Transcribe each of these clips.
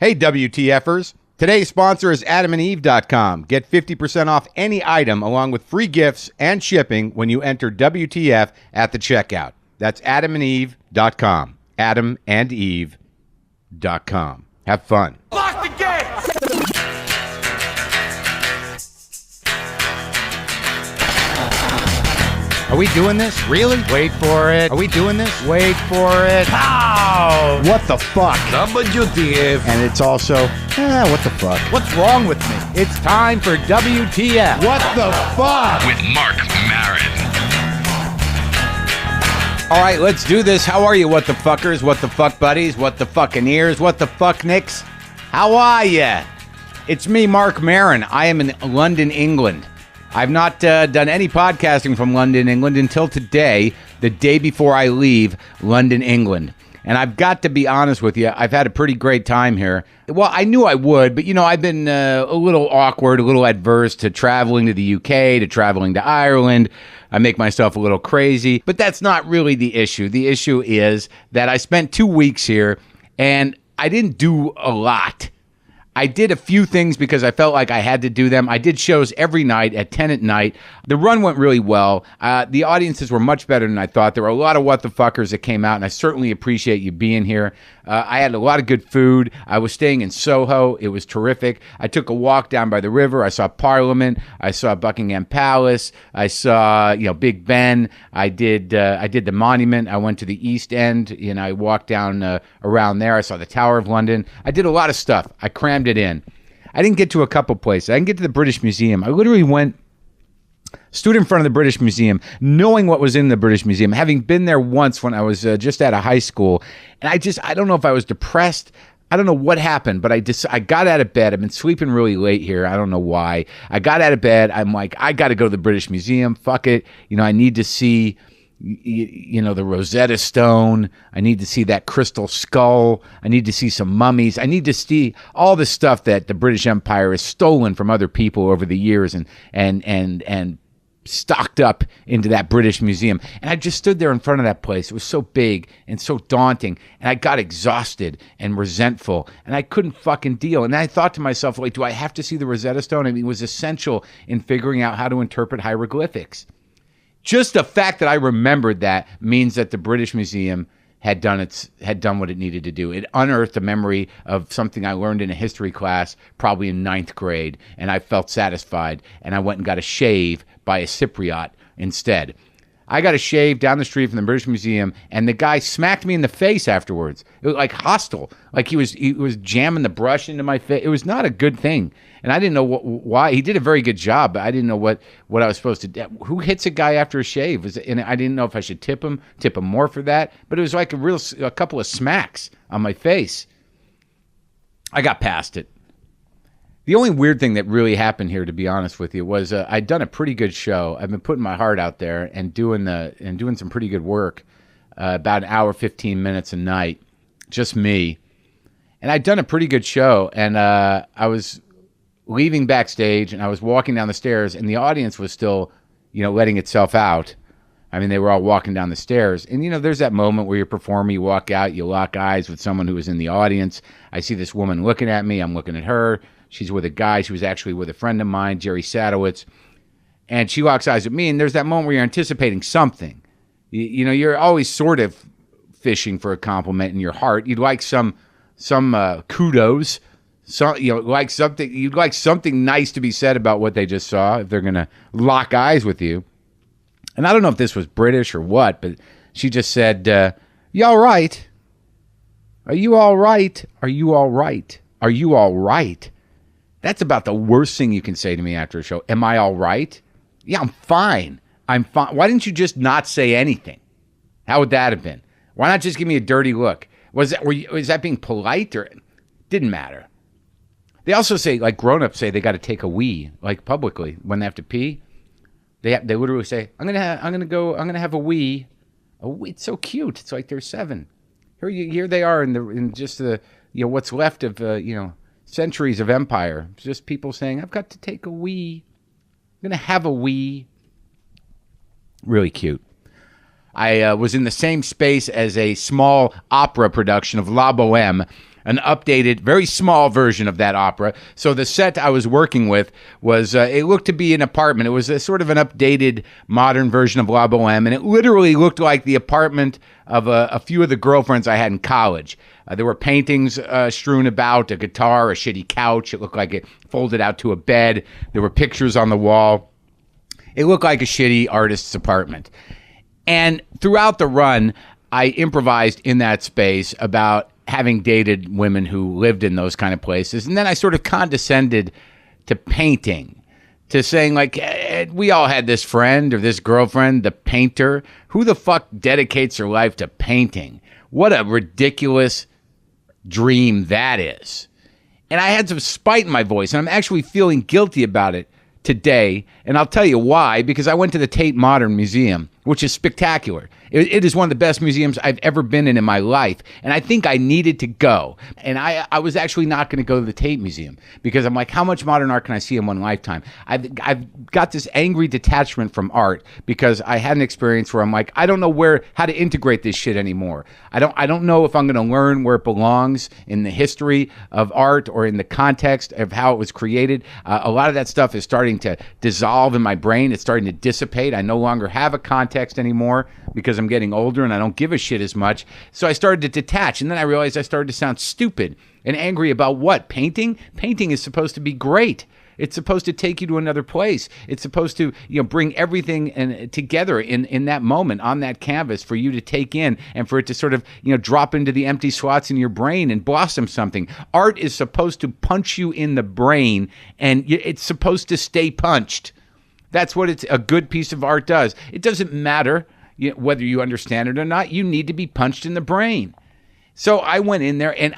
Hey, WTFers. Today's sponsor is adamandeve.com. Get 50% off any item along with free gifts and shipping when you enter WTF at the checkout. That's adamandeve.com. adamandeve.com. Have fun. Lock the gate! Are we doing this? Really? Wait for it. Are we doing this? Wait for it. How? What the fuck? WTF. And it's also, what the fuck? What's wrong with me? It's time for WTF. What the fuck? With Marc Maron. All right, let's do this. How are you, what the fuckers? What the fuck buddies? What the fucking ears? What the fuck nicks? How are ya? It's me, Marc Maron. I am in London, England. I've not done any podcasting from London, England until today, the day before I leave London, England. And I've got to be honest with you, I've had a pretty great time here. Well, I knew I would, but, I've been a little awkward, a little adverse to traveling to the UK, to traveling to Ireland. I make myself a little crazy, but that's not really the issue. The issue is that I spent 2 weeks here, and I didn't do a lot. I did a few things because I felt like I had to do them. I did shows every night at 10 at night. The run went really well. The audiences were much better than I thought. There were a lot of what the fuckers that came out, and I certainly appreciate you being here. I had a lot of good food. I was staying in Soho. It was terrific. I took a walk down by the river. I saw Parliament. I saw Buckingham Palace. I saw, Big Ben. I did the Monument. I went to the East End. I walked down around there. I saw the Tower of London. I did a lot of stuff. I crammed it in. I didn't get to a couple places. I didn't get to the British Museum. I literally stood in front of the British Museum, knowing what was in the British Museum, having been there once when I was just out of high school. And I don't know if I was depressed. I don't know what happened, but I got out of bed. I've been sleeping really late here. I don't know why. I got out of bed. I'm like, I got to go to the British Museum. Fuck it. I need to see the Rosetta Stone. I need to see that crystal skull. I need to see some mummies. I need to see all the stuff that the British Empire has stolen from other people over the years and stocked up into that British Museum. And I just stood there in front of that place. It was so big and so daunting, and I got exhausted and resentful, and I couldn't fucking deal. And I thought to myself, like, do I have to see the Rosetta Stone? I mean, it was essential in figuring out how to interpret hieroglyphics. Just the fact that I remembered that means that the British Museum had done what it needed to do. It unearthed a memory of something I learned in a history class, probably in 9th grade, and I felt satisfied, and I went and got a shave by a Cypriot instead. I got a shave down the street from the British Museum, and the guy smacked me in the face afterwards. It was like hostile, like he was jamming the brush into my face. It was not a good thing, and I didn't know why. He did a very good job, but I didn't know what I was supposed to do. Who hits a guy after a shave? And I didn't know if I should tip him more for that. But it was like a couple of smacks on my face. I got past it. The only weird thing that really happened here, to be honest with you, was I'd done a pretty good show. I've been putting my heart out there and doing some pretty good work, about an hour, 15 minutes a night, just me. And I'd done a pretty good show, and I was leaving backstage, and I was walking down the stairs, and the audience was still, letting itself out. I mean, they were all walking down the stairs. And, there's that moment where you're performing, you walk out, you lock eyes with someone who was in the audience. I see this woman looking at me. I'm looking at her. She's with a guy. She was actually with a friend of mine, Jerry Sadowitz. And she locks eyes with me, and there's that moment where you're anticipating something. You're always sort of fishing for a compliment in your heart. You'd like some kudos. You'd like something nice to be said about what they just saw if they're going to lock eyes with you. And I don't know if this was British or what, but she just said, you all right? Are you all right? Are you all right? Are you all right? That's about the worst thing you can say to me after a show. Am I all right? Yeah, I'm fine. I'm fine. Why didn't you just not say anything? How would that have been? Why not just give me a dirty look? Was that being polite, or didn't matter? They also say, like grown-ups say, they got to take a wee, like publicly when they have to pee. They literally say, I'm gonna have a wee. A wee. It's so cute. It's like they're 7. Here they are in just the what's left of centuries of empire. It's just people saying, I've got to take a wee. I'm going to have a wee. Really cute. I was in the same space as a small opera production of La Boheme an updated, very small version of that opera. So the set I was working with was, it looked to be an apartment. It was a sort of an updated, modern version of La Boheme, and it literally looked like the apartment of a few of the girlfriends I had in college. There were paintings strewn about, a guitar, a shitty couch. It looked like it folded out to a bed. There were pictures on the wall. It looked like a shitty artist's apartment. And throughout the run, I improvised in that space about having dated women who lived in those kind of places. And then I sort of condescended to painting, to saying like, we all had this friend or this girlfriend, the painter. Who the fuck dedicates their life to painting? What a ridiculous dream that is. And I had some spite in my voice, and I'm actually feeling guilty about it today. And I'll tell you why, because I went to the Tate Modern Museum, which is spectacular. It is one of the best museums I've ever been in my life. And I think I needed to go. And I was actually not going to go to the Tate Museum because I'm like, how much modern art can I see in one lifetime? I've got this angry detachment from art because I had an experience where I'm like, I don't know how to integrate this shit anymore. I don't know if I'm going to learn where it belongs in the history of art or in the context of how it was created. A lot of that stuff is starting to dissolve in my brain. It's starting to dissipate. I no longer have a context anymore because I'm getting older and I don't give a shit as much. So I started to detach, and then I realized I started to sound stupid and angry about what? Painting? Painting is supposed to be great. It's supposed to take you to another place. It's supposed to, bring everything together in that moment on that canvas for you to take in and for it to sort of, drop into the empty slots in your brain and blossom something. Art is supposed to punch you in the brain, and it's supposed to stay punched. That's what a good piece of art does. It doesn't matter whether you understand it or not. You need to be punched in the brain. So I went in there, and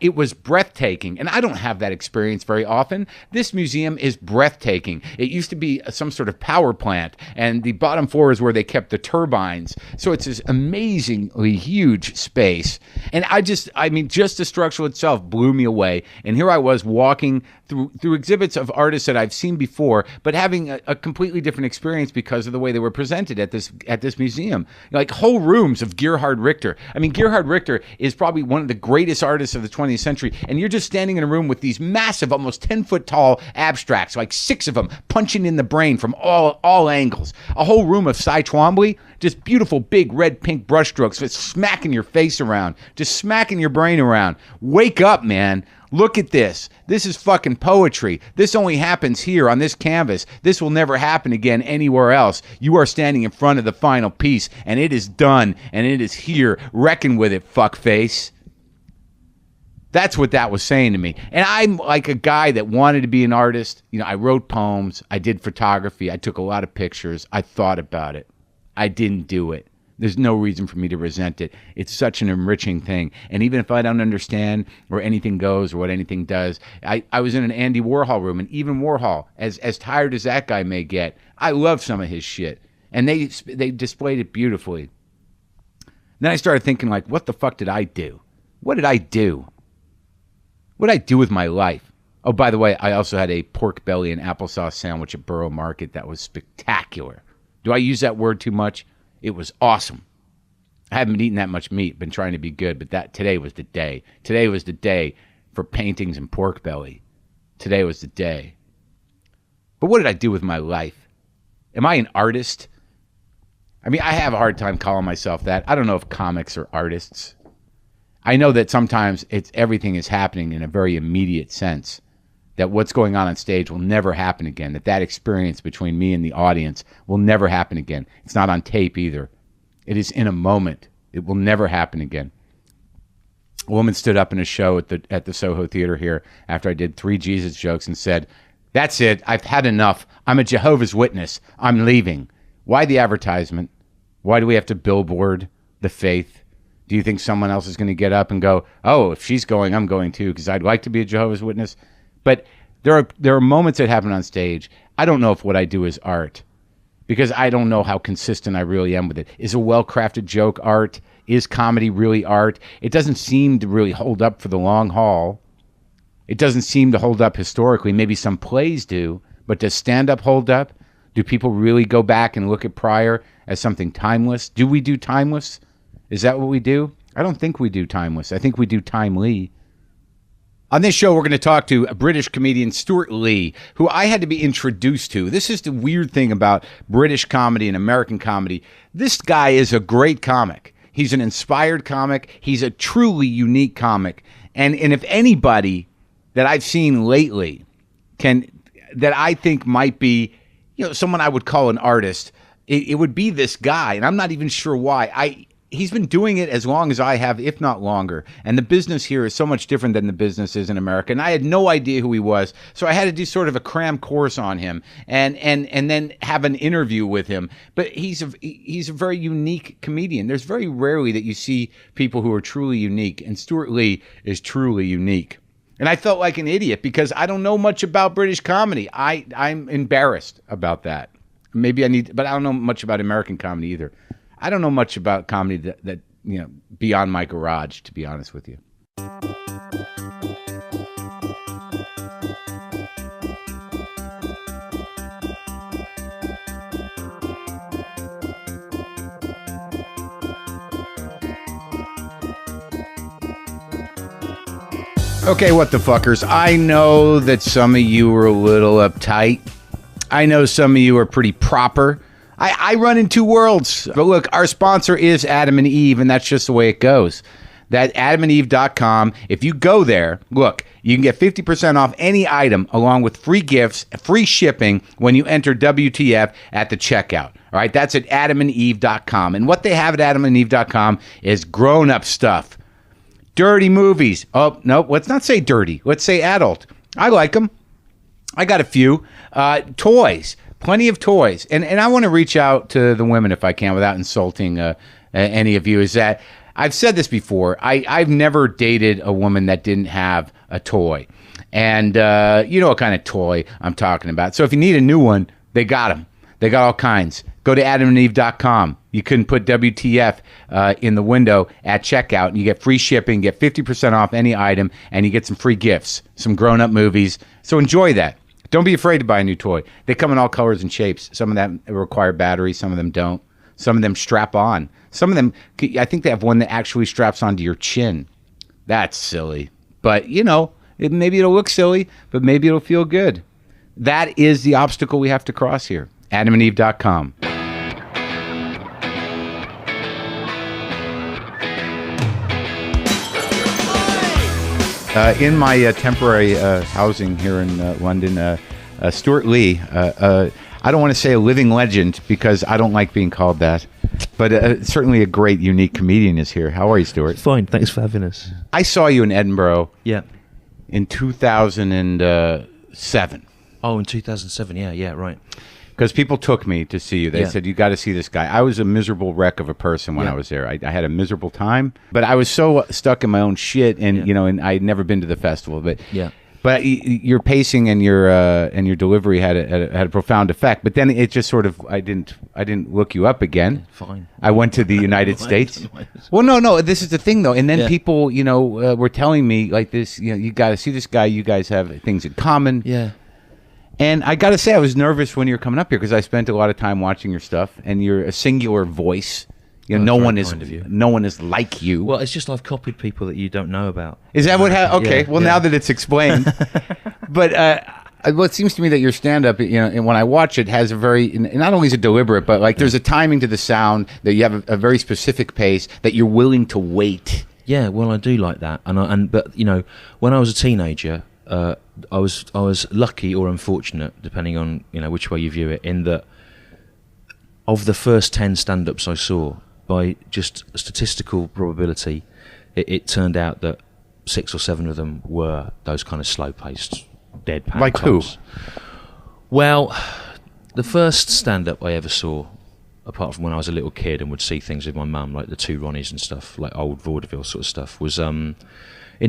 it was breathtaking. And I don't have that experience very often. This museum is breathtaking. It used to be some sort of power plant, and the bottom floor is where they kept the turbines. So it's this amazingly huge space. And just the structure itself blew me away. And here I was walking through exhibits of artists that I've seen before, but having a completely different experience because of the way they were presented at this museum. Like whole rooms of Gerhard Richter. Gerhard Richter is probably one of the greatest artists of the 20th century, and you're just standing in a room with these massive, almost 10-foot tall abstracts, like 6 of them, punching in the brain from all angles. A whole room of Cy Twombly, just beautiful big red-pink brushstrokes, just smacking your face around, just smacking your brain around. Wake up, man. Look at this. This is fucking poetry. This only happens here on this canvas. This will never happen again anywhere else. You are standing in front of the final piece, and it is done, and it is here. Reckon with it, fuckface. That's what that was saying to me. And I'm like a guy that wanted to be an artist. I wrote poems. I did photography. I took a lot of pictures. I thought about it. I didn't do it. There's no reason for me to resent it. It's such an enriching thing. And even if I don't understand where anything goes or what anything does, I was in an Andy Warhol room, and even Warhol, as tired as that guy may get, I love some of his shit. And they displayed it beautifully. Then I started thinking, like, what the fuck did I do? What did I do? What did I do with my life? Oh, by the way, I also had a pork belly and applesauce sandwich at Borough Market that was spectacular. Do I use that word too much? It was awesome. I haven't been eating that much meat, been trying to be good, but today was the day. Today was the day for paintings and pork belly. Today was the day. But what did I do with my life? Am I an artist? I have a hard time calling myself that. I don't know if comics are artists. I know that sometimes everything is happening in a very immediate sense, that what's going on stage will never happen again, that experience between me and the audience will never happen again. It's not on tape either. It is in a moment. It will never happen again. A woman stood up in a show at the Soho Theater here after I did 3 Jesus jokes and said, "That's it. I've had enough. I'm a Jehovah's Witness. I'm leaving." Why the advertisement? Why do we have to billboard the faith? Do you think someone else is going to get up and go, "Oh, if she's going, I'm going too, because I'd like to be a Jehovah's Witness"? But there are moments that happen on stage. I don't know if what I do is art, because I don't know how consistent I really am with it. Is a well-crafted joke art? Is comedy really art? It doesn't seem to really hold up for the long haul. It doesn't seem to hold up historically. Maybe some plays do, but does stand-up hold up? Do people really go back and look at Pryor as something timeless? Do we do timeless? Is that what we do? I don't think we do timeless. I think we do timely. On this show, we're going to talk to a British comedian, Stewart Lee, who I had to be introduced to. This is the weird thing about British comedy and American comedy. This guy is a great comic. He's an inspired comic. He's a truly unique comic. And if anybody that I've seen lately that I think might be, someone I would call an artist, it would be this guy. And I'm not even sure why. He's been doing it as long as I have, if not longer. And the business here is so much different than the business is in America. And I had no idea who he was. So I had to do sort of a cram course on him and then have an interview with him. But he's a very unique comedian. There's very rarely that you see people who are truly unique. And Stewart Lee is truly unique. And I felt like an idiot because I don't know much about British comedy. I'm embarrassed about that. Maybe but I don't know much about American comedy either. I don't know much about comedy that beyond my garage, to be honest with you. Okay, what the fuckers? I know that some of you are a little uptight. I know some of you are pretty proper. I run in two worlds. But look, our sponsor is Adam and Eve, and that's just the way it goes. That adamandeve.com. If you go there, look, you can get 50% off any item along with free gifts, free shipping when you enter WTF at the checkout. All right, that's at adamandeve.com. And what they have at adamandeve.com is grown-up stuff. Dirty movies. Oh, no, let's not say dirty. Let's say adult. I like them. I got a few. Toys. Plenty of toys. And I want to reach out to the women if I can without insulting any of you. Is that I've said this before. I've never dated a woman that didn't have a toy. And you know what kind of toy I'm talking about. So if you need a new one, they got them. They got all kinds. Go to adamandeve.com. You can put WTF in the window at checkout, and you get free shipping, get 50% off any item, and you get some free gifts, some grown-up movies. So enjoy that. Don't be afraid to buy a new toy. They come in all colors and shapes. Some of them require batteries. Some of them don't. Some of them strap on. Some of them, I think they have one that actually straps onto your chin. That's silly. But, maybe it'll look silly, but maybe it'll feel good. That is the obstacle we have to cross here. adamandeve.com. In my temporary housing here in London, Stewart Lee, I don't want to say a living legend because I don't like being called that, but certainly a great, unique comedian is here. How are you, Stewart? Fine, thanks for having us. I saw you in Edinburgh in 2007. Oh, in 2007, yeah, right. Because people took me to see you. They said, you got to see this guy. I was a miserable wreck of a person when I was there. I had a miserable time, but I was so stuck in my own shit, and and I had never been to the festival. But your pacing and your delivery had a profound effect. But then it just sort of I didn't look you up again. Fine. I went to the United States. Well, no. This is the thing though. And then people, were telling me like this. You got to see this guy. You guys have things in common. Yeah. And I got to say, I was nervous when you were coming up here because I spent a lot of time watching your stuff, and you're a singular voice. No one is like you. Well, it's just I've copied people that you don't know about. Is that what happened? Okay. Now that it's explained, but it seems to me that your stand-up, and when I watch it, has a very not only is it deliberate, but like there's a timing to the sound that you have a very specific pace that you're willing to wait. Yeah, well, I do like that, but when I was a teenager. I was lucky or unfortunate, depending on which way you view it, in that of the first 10 stand-ups I saw, by just statistical probability, it turned out that 6 or 7 of them were those kind of slow-paced, deadpan like types. Who? Well, the first stand-up I ever saw, apart from when I was a little kid and would see things with my mum, like the Two Ronnies and stuff, like old vaudeville sort of stuff, was in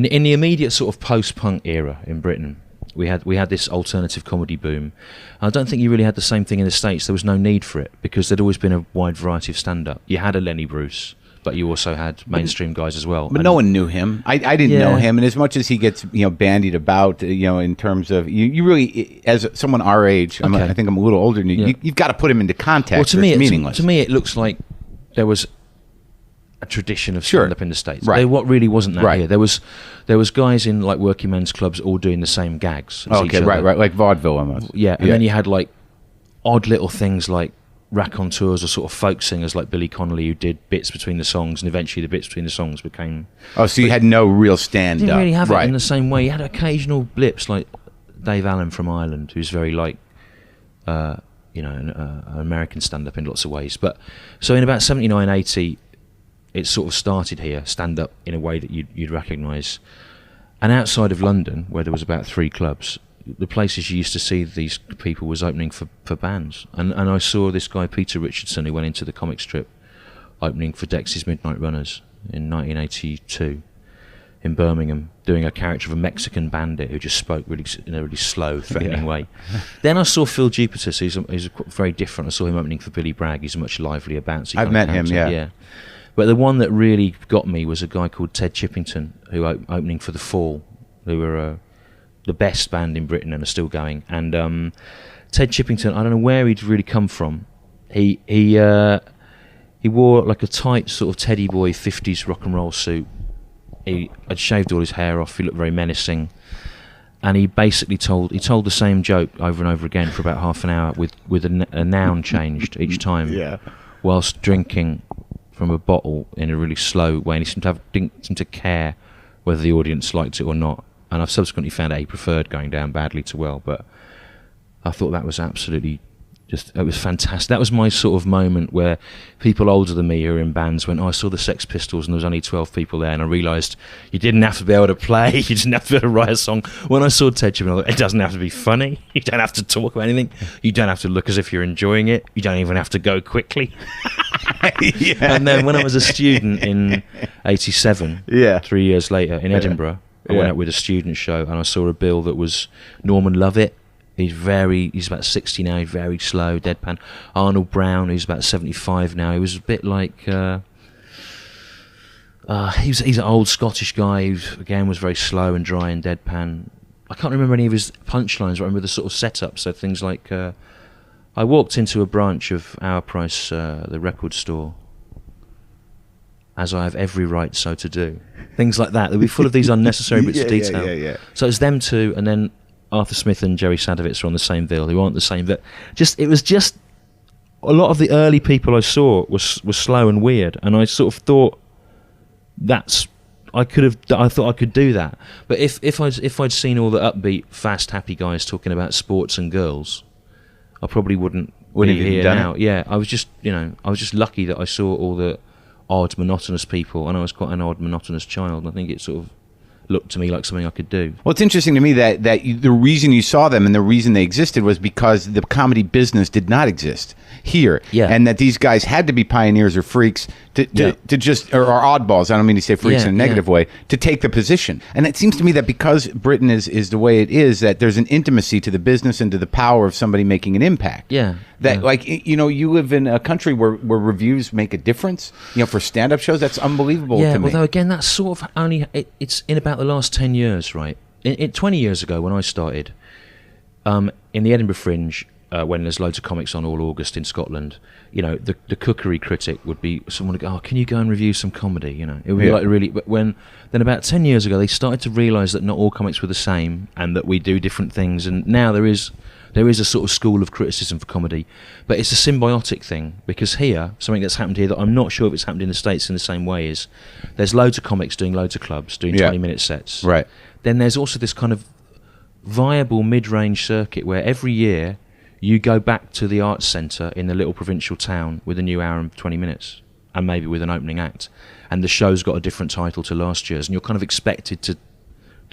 the immediate sort of post-punk era in Britain. We had this alternative comedy boom. I don't think you really had the same thing in the States. There was no need for it because there'd always been a wide variety of stand-up. You had a Lenny Bruce, but you also had mainstream guys as well. But no one knew him. I didn't know him, and as much as he gets bandied about, in terms of you really, as someone our age, I think I'm a little older than you. You've got to put him into context. Well, it's meaningless. To me, it looks like there was a tradition of Sure. stand-up in the States. Right. What really wasn't that Right. here. There was guys in like working men's clubs all doing the same gags as each Okay, other. right, like vaudeville almost. Yeah, and then you had like odd little things like raconteurs or sort of folk singers like Billy Connolly who did bits between the songs, and eventually the bits between the songs became... Oh, so you had no real stand-up. Didn't really have right. it in the same way. You had occasional blips like Dave Allen from Ireland, who's very like... an American stand-up in lots of ways. But so in about 79, 80, it sort of started here, stand-up in a way that you'd recognise. And outside of London, where there was about 3 clubs, the places you used to see these people was opening for bands. And I saw this guy, Peter Richardson, who went into the comic strip, opening for Dexys Midnight Runners in 1982 in Birmingham, doing a character of a Mexican bandit who just spoke really in a really slow, threatening way. Then I saw Phil Duputus, who's very different. I saw him opening for Billy Bragg. He's a much livelier, bouncy kind I've of met him, character. yeah. But the one that really got me was a guy called Ted Chippington, who opening for The Fall, who were the best band in Britain and are still going. And Ted Chippington, I don't know where he'd really come from. He wore like a tight sort of teddy boy 50s rock and roll suit. He had shaved all his hair off. He looked very menacing, and he basically told the same joke over and over again for about half an hour with a noun changed each time, whilst drinking from a bottle in a really slow way. And he didn't seem to care whether the audience liked it or not. And I've subsequently found out he preferred going down badly to well. But I thought that was absolutely it was fantastic. That was my sort of moment where people older than me who are in bands went, I saw the Sex Pistols and there was only 12 people there, and I realised you didn't have to be able to play, you didn't have to be able to write a song. When I saw Ted Chippington, I thought, it doesn't have to be funny, you don't have to talk about anything, you don't have to look as if you're enjoying it, you don't even have to go quickly. And then when I was a student in 87, 3 years later in Edinburgh, I went out with a student show and I saw a bill that was Norman Lovett. He's about 60 now, he's very slow, deadpan. Arnold Brown, who's about 75 now, he was a bit like... he's an old Scottish guy who, again, was very slow and dry and deadpan. I can't remember any of his punchlines, but I remember the sort of setup, so things like... I walked into a branch of Our Price, the record store, as I have every right so to do. Things like that. They'll be full of these unnecessary bits of detail. So it's them two, and then Arthur Smith and Jerry Sadowitz are on the same bill, who aren't the same. But it was just a lot of the early people I saw was slow and weird, and I sort of thought I thought I could do that. But if I'd seen all the upbeat, fast, happy guys talking about sports and girls, I probably wouldn't be here now. Yeah, I was just lucky that I saw all the odd, monotonous people, and I was quite an odd, monotonous child. I think it sort of looked to me like something I could do. Well, it's interesting to me that the reason you saw them and the reason they existed was because the comedy business did not exist here, and that these guys had to be pioneers or freaks to just or oddballs. I don't mean to say freaks in a negative way, to take the position. And it seems to me that because Britain is the way it is, that there's an intimacy to the business and to the power of somebody making an impact. Like you live in a country where reviews make a difference. For stand-up shows, that's unbelievable to me. Although again, that's sort of only it's in about the last 10 years, right? 20 years ago when I started, in the Edinburgh Fringe, when there's loads of comics on all August in Scotland, the cookery critic would be someone would go, oh, can you go and review some comedy? It would be like really. But then about 10 years ago, they started to realise that not all comics were the same and that we do different things. And now there is a sort of school of criticism for comedy, but it's a symbiotic thing, because here, something that's happened here that I'm not sure if it's happened in the States in the same way is there's loads of comics doing loads of clubs, doing 20-minute sets. Right. Then there's also this kind of viable mid-range circuit where every year you go back to the arts centre in the little provincial town with a new hour and 20 minutes, and maybe with an opening act, and the show's got a different title to last year's, and you're kind of expected to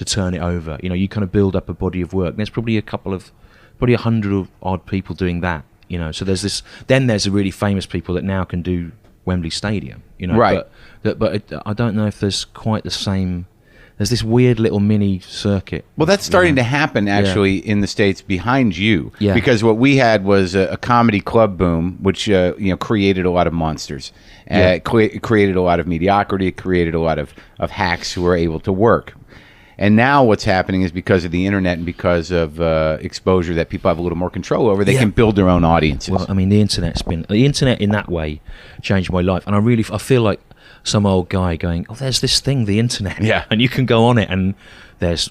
turn it over. You kind of build up a body of work. And there's probably probably 100 odd people doing that, so there's this, then there's the really famous people that now can do Wembley Stadium, right. But I don't know if there's quite the same, there's this weird little mini circuit. Well, that's starting to happen actually in the States behind you, because what we had was a comedy club boom, which created a lot of monsters, created a lot of mediocrity, created a lot of hacks who were able to work. And now what's happening is because of the internet and because of exposure that people have a little more control over, they can build their own audiences. Well, I mean, the internet in that way changed my life, and I feel like some old guy going, "Oh, there's this thing, the internet, Yeah. and you can go on it, and there's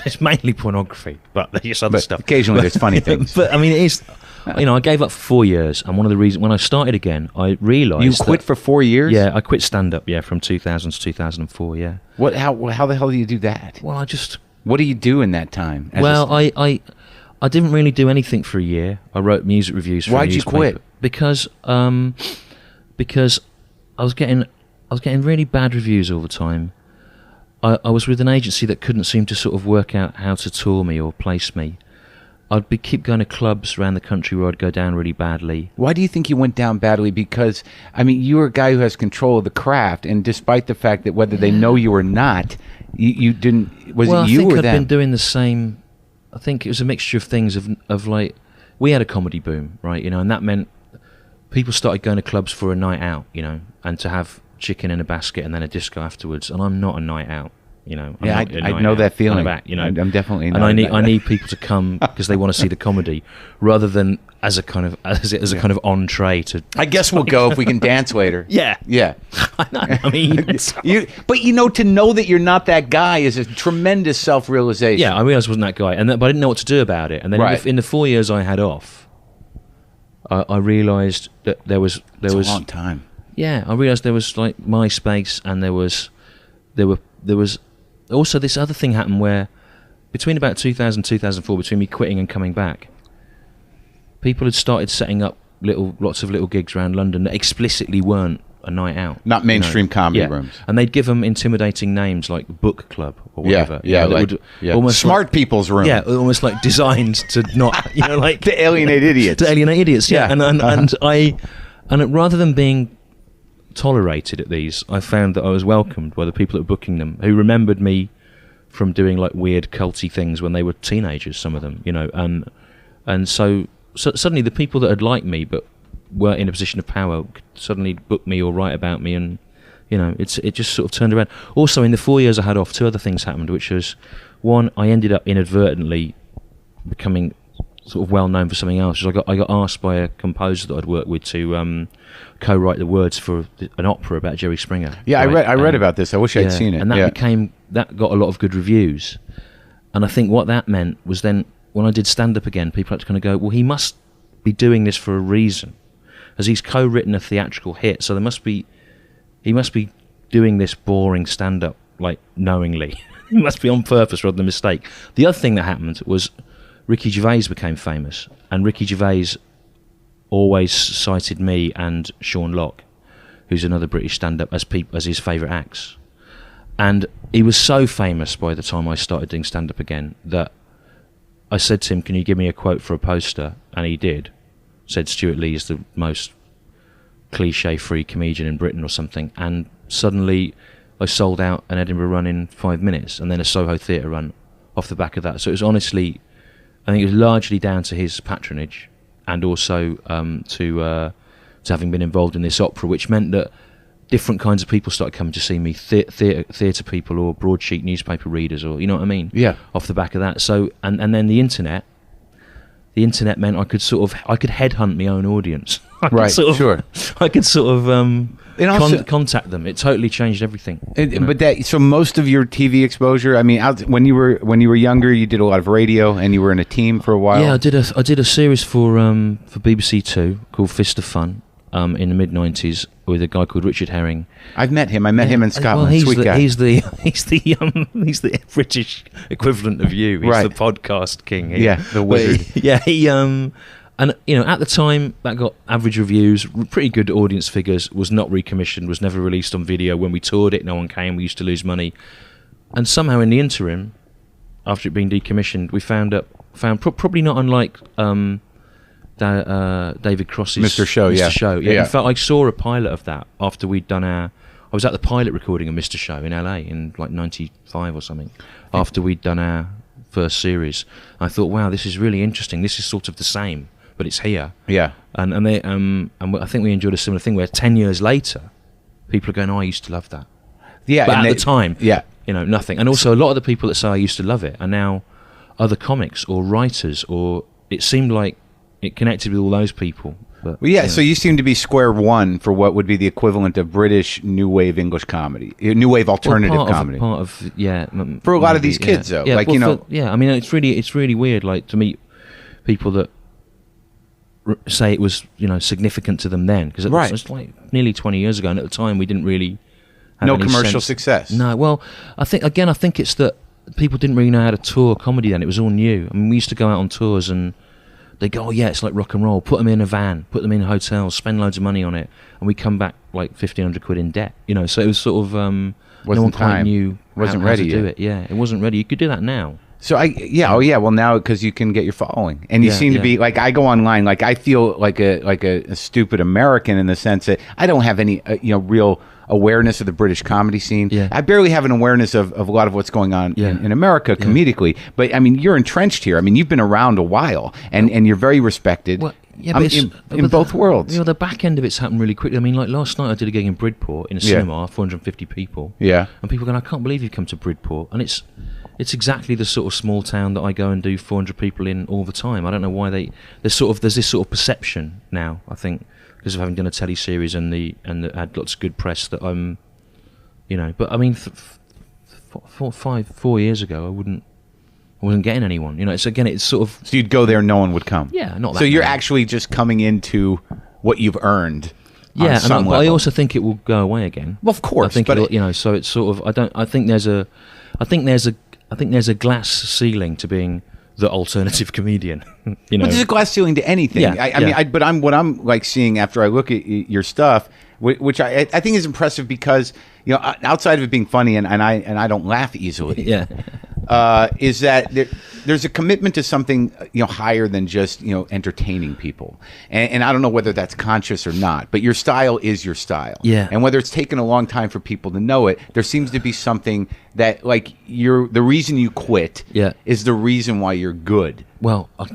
it's mainly pornography, but there's just other stuff. Occasionally, there's funny things. But I mean, it is. I gave up for 4 years, and one of the reasons when I started again, I realised You quit for 4 years? Yeah, I quit stand up. Yeah, from 2000 to 2004. Yeah. What? How the hell do you do that? Well, I just. What do you do in that time? I didn't really do anything for a year. I wrote music reviews for a Why'd you newspaper. quit? Because I was getting really bad reviews all the time. I was with an agency that couldn't seem to sort of work out how to tour me or place me. I'd keep going to clubs around the country where I'd go down really badly. Why do you think you went down badly? Because, I mean, you're a guy who has control of the craft, and despite the fact that whether they know you or not, you didn't... Was it you or them? I think I'd been doing the same... I think it was a mixture of things of like... We had a comedy boom, right, and that meant people started going to clubs for a night out, and to have chicken in a basket and then a disco afterwards, and I'm not a night out. I know that feeling. I'm definitely not. And I need people to come because they want to see the comedy, rather than as a kind of kind of entree to. I guess we'll go if we can dance later. Yeah. I know. I mean, to know that you're not that guy is a tremendous self-realization. Yeah, I realized I wasn't that guy, but I didn't know what to do about it. And then in the 4 years I had off, I realized that there was a long time. Yeah, I realised there was like MySpace, and there was also this other thing happened where between about 2000 and 2004, between me quitting and coming back, people had started setting up lots of little gigs around London that explicitly weren't a night out. Not mainstream comedy rooms. And they'd give them intimidating names like Book Club or whatever. Almost smart people's room. Yeah, almost like designed to not, like... to alienate idiots. To alienate idiots, yeah. And rather than being tolerated at these, I found that I was welcomed by the people that were booking them, who remembered me from doing like weird culty things when they were teenagers, some of them, and so suddenly the people that had liked me but were in a position of power could suddenly book me or write about me, and it just sort of turned around. Also, in the 4 years I had off, two other things happened, which was, one, I ended up inadvertently becoming sort of well known for something else. I got asked by a composer that I'd worked with to co-write the words for an opera about Jerry Springer. Yeah, right? I read about this. I wish I'd seen it. And that got a lot of good reviews. And I think what that meant was then when I did stand up again, people had to kind of go, well, he must be doing this for a reason, as he's co-written a theatrical hit. So he must be doing this boring stand up like knowingly. He must be on purpose rather than a mistake. The other thing that happened was Ricky Gervais became famous, and Ricky Gervais always cited me and Sean Locke, who's another British stand-up, as his favourite acts. And he was so famous by the time I started doing stand-up again that I said to him, can you give me a quote for a poster? And he did. Said Stewart Lee is the most cliche-free comedian in Britain or something. And suddenly I sold out an Edinburgh run in 5 minutes, and then a Soho Theatre run off the back of that. So it was honestly... I think it was largely down to his patronage, and also to having been involved in this opera, which meant that different kinds of people started coming to see me, theatre people or broadsheet newspaper readers, or you know what I mean? Yeah. Off the back of that. So and then the internet meant I could headhunt my own audience. I could sort of contact them. It totally changed everything. So most of your TV exposure, I mean, when you were younger, you did a lot of radio, and you were in a team for a while. Yeah, I did a series for BBC Two called Fist of Fun in the mid-90s with a guy called Richard Herring. I've met him. I met him in Scotland. Well, Sweet guy. He's the British equivalent of you. He's the podcast king. Yeah, the wizard. He and at the time that got average reviews, pretty good audience figures. Was not recommissioned. Was never released on video. When we toured it, no one came. We used to lose money. And somehow in the interim, after it being decommissioned, we found probably not unlike David Cross's Mr. Show. In fact, I saw a pilot of that after we'd done I was at the pilot recording of Mr. Show in LA in like 95 or something, after we'd done our first series. I thought, wow, this is really interesting. This is sort of the same, but it's here. Yeah. And I think we enjoyed a similar thing where 10 years later, people are going, oh, I used to love that. Yeah. But at the time, yeah, nothing. And also a lot of the people that say I used to love it are now other comics or writers, or it seemed like it connected with all those people But Well, yeah, so you seem to be square one for what would be the equivalent of British New Wave English comedy, New Wave alternative comedy. For a lot of these kids, though. Like, I mean, it's really weird, like, to meet people that say it was, significant to them then. Because it was like nearly 20 years ago, and at the time we didn't really have any commercial sense. success. No, well, I think it's that people didn't really know how to tour comedy then. It was all new. I mean, we used to go out on tours and they go, oh yeah, it's like rock and roll. Put them in a van, put them in hotels, spend loads of money on it, and we come back like 1,500 quid in debt. So it was sort of no one quite knew how to do it. Yeah, it wasn't ready. You could do that now. So well now because you can get your following, and you seem to be like, I go online, like I feel like a stupid American in the sense that I don't have any real awareness of the British comedy scene. Yeah. I barely have an awareness of a lot of what's going on in America comedically. But I mean, you're entrenched here. I mean, you've been around a while, and you're very respected. Well, yeah, in both worlds. The back end of it's happened really quickly. I mean, like last night I did a gig in Bridport in a cinema, 450 people. Yeah. And people going, I can't believe you've come to Bridport. And it's exactly the sort of small town that I go and do 400 people in all the time. I don't know why there's this sort of perception now, I think, because of having done a telly series and had lots of good press that I'm, but I mean, 4 years ago I wasn't getting anyone. It's sort of... So you'd go there and no one would come? Yeah, not that. So you're actually just coming into what you've earned. Yeah, but I also think it will go away again. Well, of course. I think so it's sort of... I think there's a glass ceiling to being the alternative comedian. But there's a glass ceiling to anything. Yeah, But what I'm like seeing after I look at your stuff, which I think is impressive because outside of it being funny, and I don't laugh easily. Yeah. Is that there's a commitment to something higher than just entertaining people, and I don't know whether that's conscious or not, but your style is your style. Yeah. And whether it's taken a long time for people to know it, there seems to be something that like the reason you quit is the reason why you're good. Well, I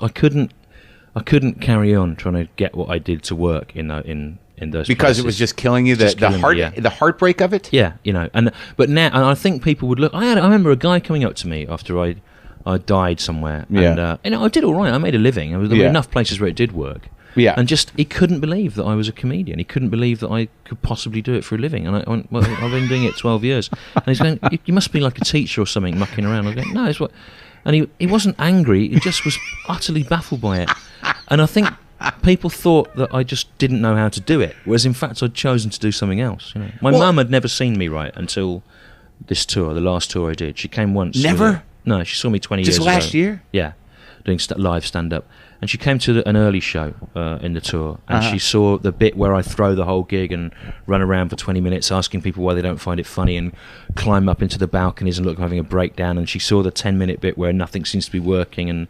couldn't carry on trying to get what I did to work in those because places. It was just killing you. The heartbreak of it. Yeah, but now, and I think people would look. I remember a guy coming up to me after I died somewhere. Yeah. And I did all right. I made a living. There were enough places where it did work. Yeah. And just he couldn't believe that I was a comedian. He couldn't believe that I could possibly do it for a living. And I went, well, I've been doing it 12 years. And he's going, you must be like a teacher or something, mucking around. I go, no, it's what. And he wasn't angry. He just was utterly baffled by it. And I think people thought that I just didn't know how to do it, whereas in fact I'd chosen to do something else. My mum had never seen me write until this tour, the last tour I did. She came once. Never? No, she saw me 20 years ago. Just last year? Yeah, doing live stand-up. And she came to an early show in the tour, and she saw the bit where I throw the whole gig and run around for 20 minutes asking people why they don't find it funny and climb up into the balconies and look like having a breakdown. And she saw the 10-minute bit where nothing seems to be working, and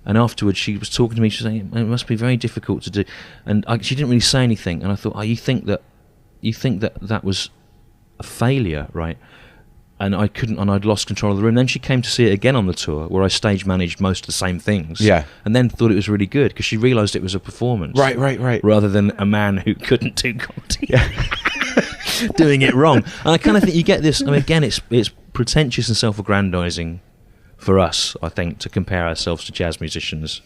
afterwards she was talking to me. She was saying it must be very difficult to do, and she didn't really say anything. And I thought, you think that was a failure, right? And I couldn't, and I'd lost control of the room. Then she came to see it again on the tour, where I stage managed most of the same things. Yeah. And then thought it was really good because she realised it was a performance. Right. Rather than a man who couldn't do comedy. Doing it wrong. And I kind of think you get this. I mean, again, it's pretentious and self-aggrandising for us, I think, to compare ourselves to jazz musicians.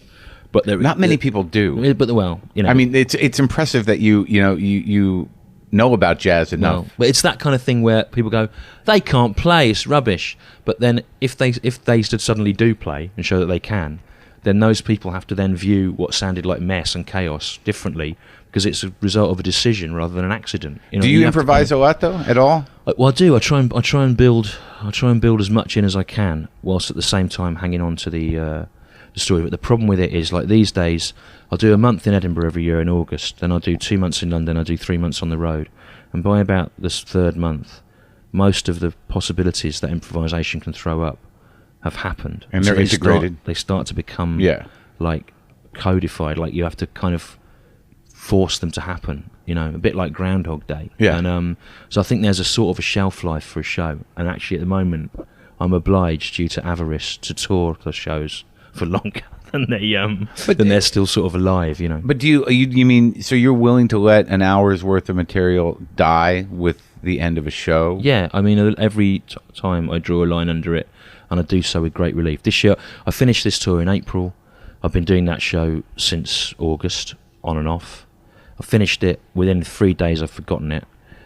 But not many people do. But I mean, it's impressive that you know about jazz enough. No, but it's that kind of thing where people go, they can't play, it's rubbish. But then if they suddenly do play and show that they can, then those people have to then view what sounded like mess and chaos differently because it's a result of a decision rather than an accident. Do you improvise a lot though, at all? Well, I do. I try and build as much in as I can, whilst at the same time hanging on to the story. But the problem with it is, like these days, I'll do a month in Edinburgh every year in August, then I'll do 2 months in London, I'll do 3 months on the road. And by about this third month, most of the possibilities that improvisation can throw up have happened. And they're integrated. They start to become like codified, like you have to kind of force them to happen, a bit like Groundhog Day. Yeah. And so I think there's a sort of a shelf life for a show. And actually at the moment, I'm obliged, due to avarice, to tour the shows for longer than they're still sort of alive, But do you mean, so you're willing to let an hour's worth of material die with the end of a show? Yeah, I mean, every time I draw a line under it, and I do so with great relief. This year, I finished this tour in April. I've been doing that show since August, on and off. I finished it within 3 days. I've forgotten it,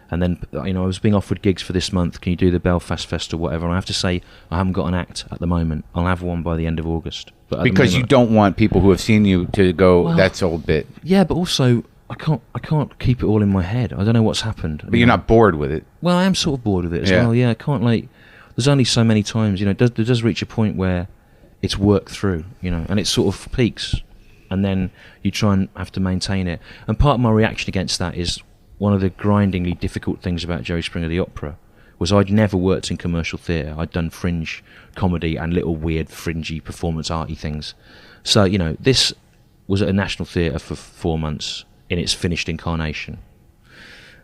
and then I was being offered gigs for this month. Can you do the Belfast Fest or whatever? And I have to say I haven't got an act at the moment. I'll have one by the end of August. But because you don't want people who have seen you to go, well, that's old bit. Yeah, but also I can't keep it all in my head. I don't know what's happened. But you're not bored with it. Well, I am sort of bored with it as well. Yeah, I can't there's only so many times, there does reach a point where it's worked through, and it sort of peaks, and then you try and have to maintain it. And part of my reaction against that is one of the grindingly difficult things about Jerry Springer the Opera was I'd never worked in commercial theatre. I'd done fringe comedy and little weird fringy performance arty things. So, this was at a National Theatre for 4 months in its finished incarnation.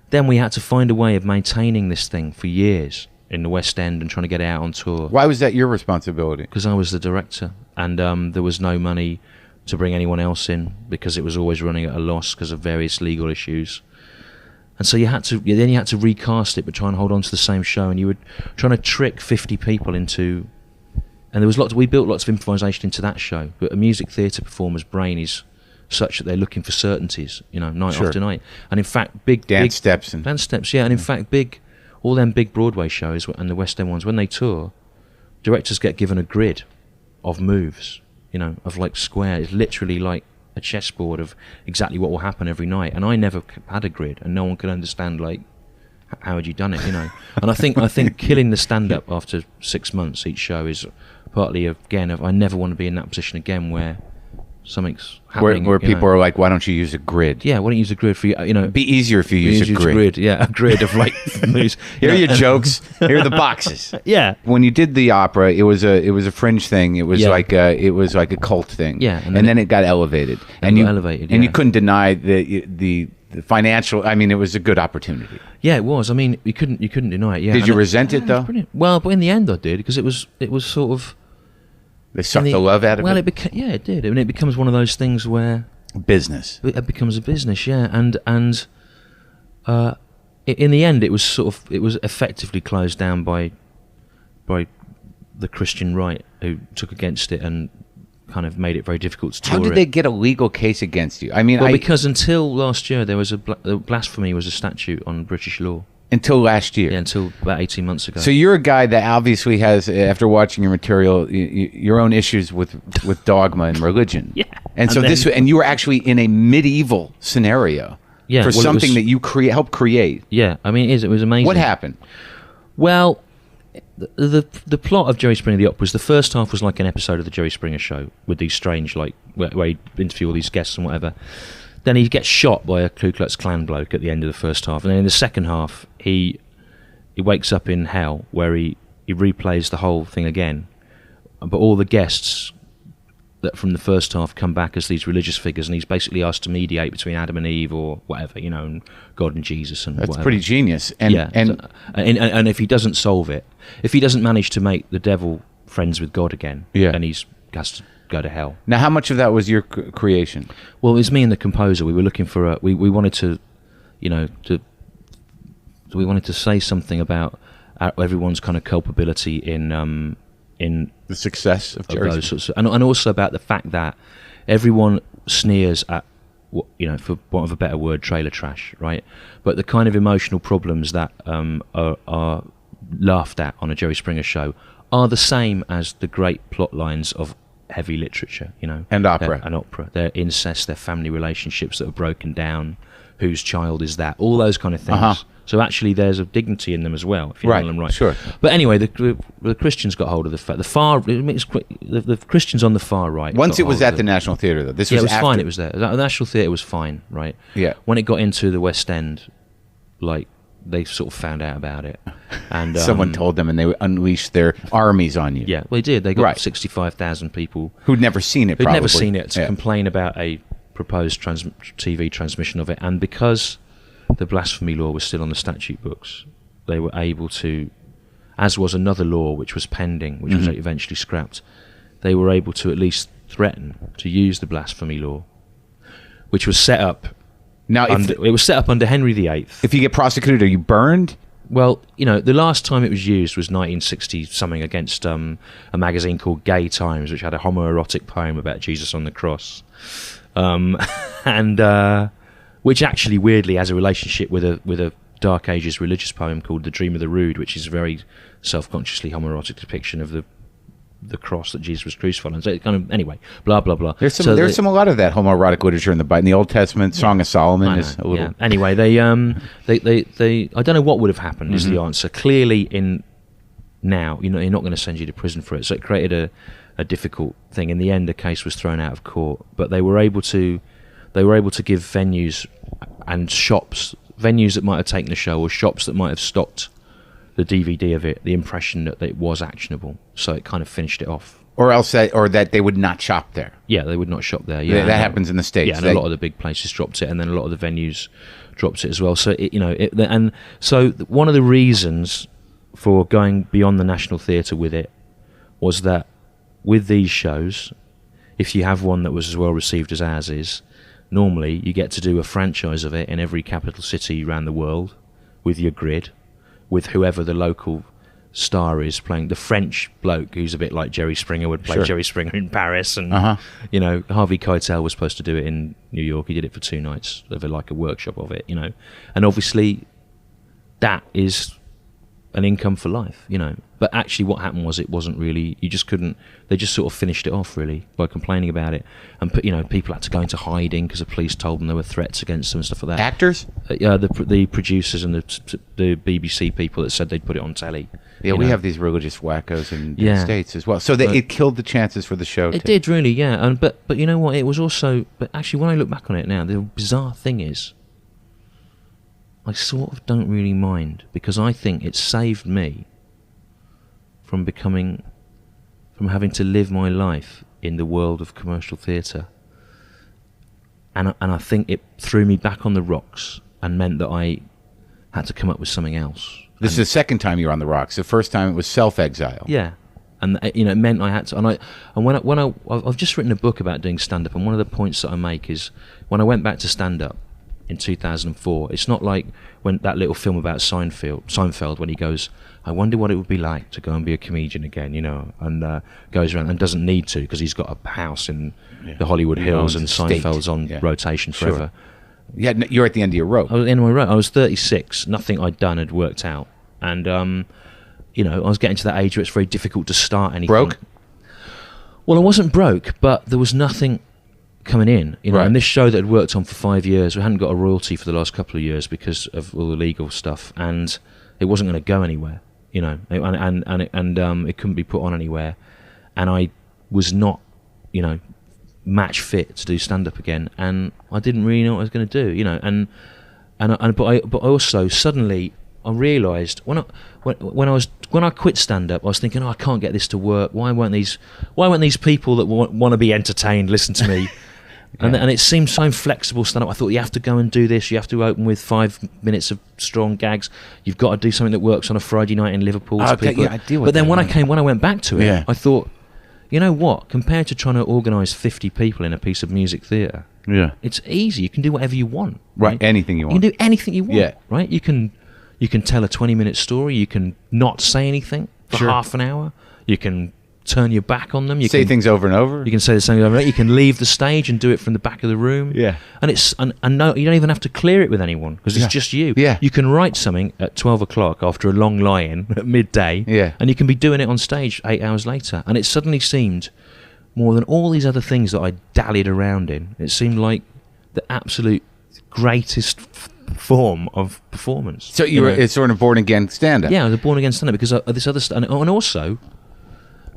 Then we had to find a way of maintaining this thing for years in the West End and trying to get it out on tour. Why was that your responsibility? Because I was the director, and there was no money to bring anyone else in because it was always running at a loss because of various legal issues. And so you had to recast it, but try and hold on to the same show, and you were trying to trick 50 people into. And there was we built lots of improvisation into that show, but a music theatre performer's brain is such that they're looking for certainties, night after night. And in fact, big dance steps, yeah. And in fact, all them big Broadway shows and the West End ones, when they tour, directors get given a grid of moves, of like square. It's literally like a chessboard of exactly what will happen every night. And I never had a grid, and no one could understand how had you done it, And I think killing the stand-up after 6 months each show is partly again of I never want to be in that position again where something's happening. Where people are like, why don't you use a grid? Yeah, why don't you use a grid for you? It'd be easier if you use a grid. Yeah, a grid of moves. Here are your jokes. Here are the boxes. Yeah. When you did the opera, it was a fringe thing. It was like a cult thing. Yeah, and then it got elevated. And you couldn't deny the financial. I mean, it was a good opportunity. Yeah, it was. I mean, you couldn't deny it. Yeah. Did you resent it though? Well, but in the end, I did because it was sort of. They sucked the love out of it? Well, it did. I mean, it becomes one of those things where... Business. It becomes a business, yeah. And in the end, it was effectively closed down by the Christian right, who took against it and kind of made it very difficult to tour. How did they get a legal case against you? I mean, because until last year, there was blasphemy was a statute on British law. Until last year. Yeah, until about 18 months ago. So you're a guy that obviously has, after watching your material, your own issues with dogma and religion. Yeah. And so and you were actually in a medieval scenario for something that you helped create. Yeah, I mean, it was amazing. What happened? Well, the plot of Jerry Springer the Opera was the first half was like an episode of the Jerry Springer Show with these strange, where he'd interview all these guests and whatever. Then he gets shot by a Ku Klux Klan bloke at the end of the first half, and then in the second half he wakes up in hell where he replays the whole thing again, but all the guests that from the first half come back as these religious figures, and he's basically asked to mediate between Adam and Eve or whatever, and God and Jesus and that's whatever. Pretty genius. And if he doesn't solve it, if he doesn't manage to make the devil friends with God again, then he has to go to hell. Now, how much of that was your creation? Well, it was me and the composer. We were looking for we wanted to, we wanted to say something about everyone's kind of culpability in the success of Jerry, those sorts of, and also about the fact that everyone sneers at, for want of a better word, trailer trash, right? But the kind of emotional problems that are laughed at on a Jerry Springer show are the same as the great plot lines of heavy literature, and opera. And opera. Their incest, their family relationships that are broken down, whose child is that, all those kind of things. So actually there's a dignity in them as well, if you know them right. Sure. But anyway, the Christians got hold of the fact. The Christians on the far right. Once it was at the National Theatre, though. This was it was after. fine. It was there. The National Theatre was fine, right? Yeah. When it got into the West End, they sort of found out about it, and someone told them, and they unleashed their armies on you. Yeah, well, they did. They got 65,000 people who'd never seen it. To complain about a proposed TV transmission of it, and because the blasphemy law was still on the statute books, they were able to, as was another law which was pending, which was eventually scrapped. They were able to at least threaten to use the blasphemy law, which was set up. Now, it was set up under Henry VIII. If you get prosecuted, are you burned? Well, the last time it was used was 1960-something against a magazine called Gay Times, which had a homoerotic poem about Jesus on the cross. And which actually weirdly has a relationship with a Dark Ages religious poem called The Dream of the Rood, which is a very self-consciously homoerotic depiction of the cross that Jesus was crucified on. So it kind of, anyway, blah blah blah. There's a lot of that homoerotic literature in the Old Testament. Song of Solomon is a little. Yeah. Anyway, they I don't know what would have happened. Is the answer clearly in now? You're not going to send you to prison for it. So it created a difficult thing. In the end, the case was thrown out of court, but they were able to give venues and shops, venues that might have taken the show, or shops that might have stocked the DVD of it, the impression that it was actionable. So it kind of finished it off. Or else that they would not shop there. Yeah, they would not shop there. Yeah, that happens in the States. Yeah, and a lot of the big places dropped it, and then a lot of the venues dropped it as well. So and so one of the reasons for going beyond the National Theatre with it was that with these shows, if you have one that was as well received as ours is, normally you get to do a franchise of it in every capital city around the world with your grid, with whoever the local star is playing. The French bloke who's a bit like Jerry Springer would play Jerry Springer in Paris, and Harvey Keitel was supposed to do it in New York. He did it for 2 nights of a workshop of it, and obviously that is an income for life, But actually what happened was it wasn't really, you just couldn't, they just sort of finished it off really by complaining about it, and people had to go into hiding because the police told them there were threats against them and stuff like that. Actors? The producers and the BBC people that said they'd put it on telly. Yeah, we have these religious wackos in the States as well. So it killed the chances for the show. It did really, yeah. But you know what, it was also, but actually when I look back on it now, the bizarre thing is, I sort of don't really mind, because I think it saved me from having to live my life in the world of commercial theatre. And I think it threw me back on the rocks and meant that I had to come up with something else. This is the second time you were on the rocks. The first time it was self-exile. Yeah. And it meant I had to, and I've just written a book about doing stand-up, and one of the points that I make is when I went back to stand-up in 2004, it's not like when that little film about Seinfeld, when he goes, I wonder what it would be like to go and be a comedian again, and goes around and doesn't need to because he's got a house in the Hollywood Hills and Seinfeld's on rotation forever. Yeah, you're at the end of your rope. I was at the end of my rope. I was 36. Nothing I'd done had worked out, and I was getting to that age where it's very difficult to start anything. Broke? Well, I wasn't broke, but there was nothing coming in, right. And this show that had worked on for 5 years, we hadn't got a royalty for the last couple of years because of all the legal stuff, and it wasn't going to go anywhere, it couldn't be put on anywhere, and I was not, match fit to do stand up again, and I didn't really know what I was going to do, but I also suddenly I realised when I quit stand up, I was thinking, I can't get this to work. Why weren't these people that want to be entertained listen to me? And it seemed so inflexible stand up. I thought, you have to go and do this. You have to open with 5 minutes of strong gags. You've got to do something that works on a Friday night in Liverpool. I deal with but then that, when I went back to it, I thought, you know what? Compared to trying to organise 50 people in a piece of music theatre, it's easy. You can do whatever you want. Right, anything you want. You can do anything you want. Yeah. Right? You can tell a 20-minute story. You can not say anything for half an hour. You can turn your back on them. You say can, things over and over. You can say the same over and over. You can leave the stage and do it from the back of the room. Yeah. And no, you don't even have to clear it with anyone because it's just you. Yeah. You can write something at 12 o'clock after a long lie-in at midday. Yeah. And you can be doing it on stage 8 hours later. And it suddenly seemed, more than all these other things that I dallied around in, it seemed like the absolute greatest form of performance. So you were it's sort of born again stand-up. Yeah, I was a born again stand-up because of this other stuff, and also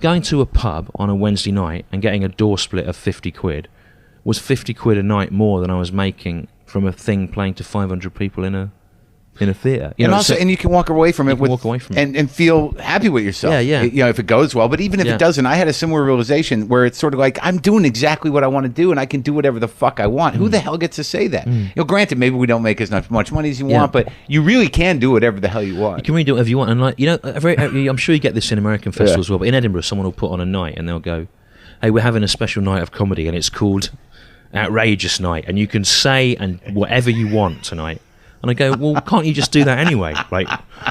going to a pub on a Wednesday night and getting a door split of 50 quid was 50 quid a night more than I was making from a thing playing to 500 people in a theatre. And you can walk away from it and feel happy with yourself. Yeah. If it goes well. But even if it doesn't, I had a similar realization where it's sort of like, I'm doing exactly what I want to do and I can do whatever the fuck I want. Who the hell gets to say that? Granted, maybe we don't make as much money as you want, but you really can do whatever the hell you want. You can really do whatever you want. And I'm sure you get this in American festivals as well, but in Edinburgh, someone will put on a night and they'll go, hey, we're having a special night of comedy and it's called Outrageous Night, and you can say and whatever you want tonight. And I go, well, can't you just do that anyway? Like,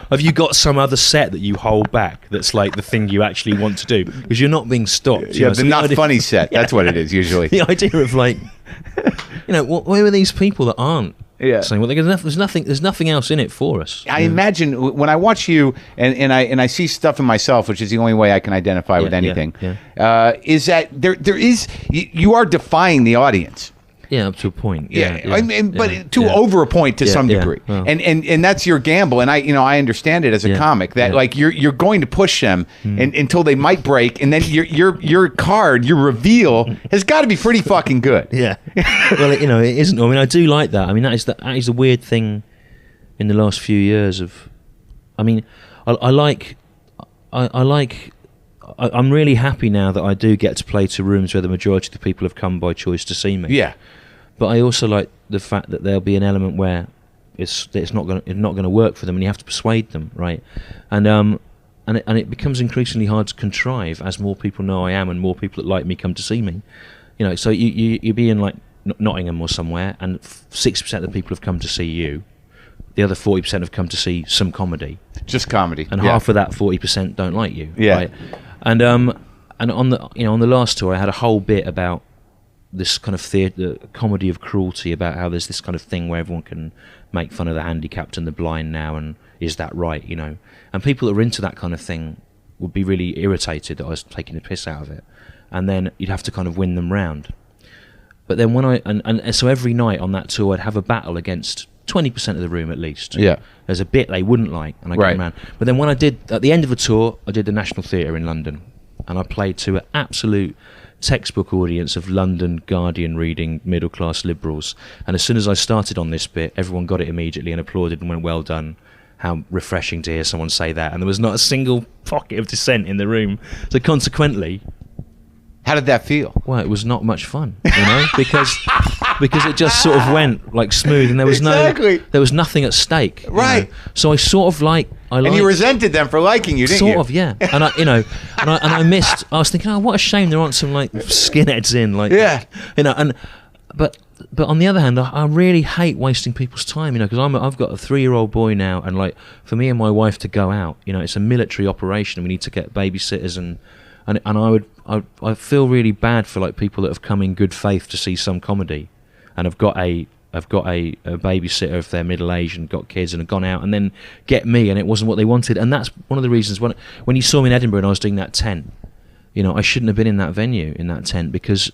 have you got some other set that you hold back that's like the thing you actually want to do? Because you're not being stopped. Yeah, the not funny set. That's what it is usually. The idea of like, where are these people that aren't saying, well, there's nothing else in it for us. I imagine when I watch you and I see stuff in myself, which is the only way I can identify with anything, is that there is, you are defying the audience. Yeah, up to a point. But over a point to some degree, well. and that's your gamble. And I understand it as a comic that like you're going to push them until they might break, and then your card, your reveal has got to be pretty fucking good. Yeah. Well, it isn't. I mean, I do like that. I mean, that is a weird thing in the last few years. I'm really happy now that I do get to play to rooms where the majority of the people have come by choice to see me. Yeah. But I also like the fact that there'll be an element where it's not going to work for them, and you have to persuade them, right? And it becomes increasingly hard to contrive as more people know I am, and more people that like me come to see me. So you be in like Nottingham or somewhere, and 60% of the people have come to see you. The other 40% have come to see some comedy, just comedy, and half of that 40% don't like you. Yeah. Right? And on the last tour, I had a whole bit about this kind of theatre, comedy of cruelty, about how there's this kind of thing where everyone can make fun of the handicapped and the blind now, and is that right? And people that are into that kind of thing would be really irritated that I was taking the piss out of it, and then you'd have to kind of win them round. But then so every night on that tour, I'd have a battle against 20% of the room at least. Yeah. There's a bit they wouldn't like, and I got them around. But then when I did, at the end of the tour, I did the National Theatre in London, and I played to an absolute textbook audience of London Guardian reading middle-class liberals. And as soon as I started on this bit, everyone got it immediately and applauded and went, well done. How refreshing to hear someone say that. And there was not a single pocket of dissent in the room. So consequently... How did that feel? Well, it was not much fun, because it just sort of went like smooth, and there was there was nothing at stake, right? So I sort of and you resented them for liking you, didn't you? Sort of, yeah. And I missed. I was thinking, oh, what a shame there aren't some like skinheads in, But on the other hand, I really hate wasting people's time, because I've got a 3-year-old boy now, and like for me and my wife to go out, it's a military operation. We need to get babysitters and I feel really bad for like people that have come in good faith to see some comedy, and have got a babysitter if they're middle aged and got kids and have gone out and then get me and it wasn't what they wanted. And that's one of the reasons when you saw me in Edinburgh and I was doing that tent, I shouldn't have been in that venue in that tent, because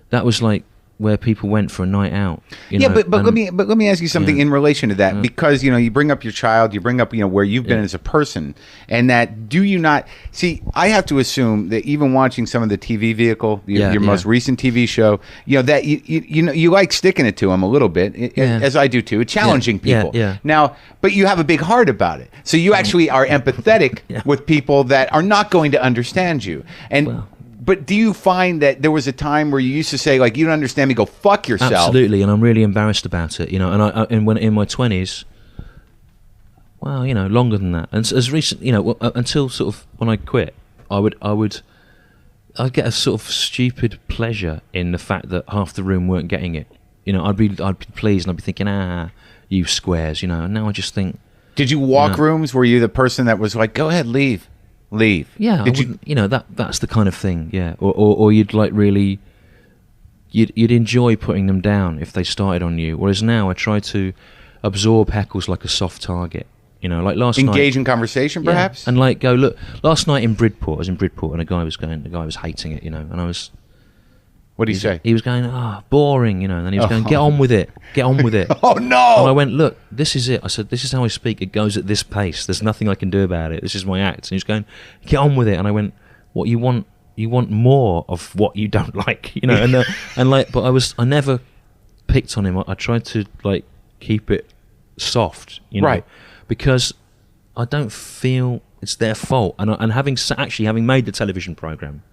that was like where people went for a night out. But let me ask you something in relation to that, because you bring up your child, you bring up where you've been as a person, and that do you not see? I have to assume that even watching some of the TV vehicle, your most recent TV show, that you like sticking it to them a little bit, as I do too, challenging people. Now, but you have a big heart about it, so you actually are empathetic with people that are not going to understand you, and. Well. But do you find that there was a time where you used to say, like, you don't understand me, go fuck yourself? Absolutely, and I'm really embarrassed about it, and when in my 20s, well, longer than that, and as recent, until sort of when I quit, I'd get a sort of stupid pleasure in the fact that half the room weren't getting it. I'd be pleased, and I'd be thinking, you squares, and now I just think. Did you walk rooms? Were you the person that was like, go ahead, leave? Yeah, that's the kind of thing. Yeah, or you'd like really, you'd enjoy putting them down if they started on you. Whereas now I try to absorb heckles like a soft target. Like last night. Engage in conversation, perhaps, and like go look. Last night in Bridport, I was in Bridport, and the guy was hating it. And I was. What did he say? He was going, boring, and then he was going, get on with it. Oh, no! And I went, look, this is it. I said, this is how I speak. It goes at this pace. There's nothing I can do about it. This is my act. And he was going, get on with it. And I went, what you want? You want more of what you don't like, but I never picked on him. I tried to, like, keep it soft, right? Because I don't feel it's their fault. And having made the television program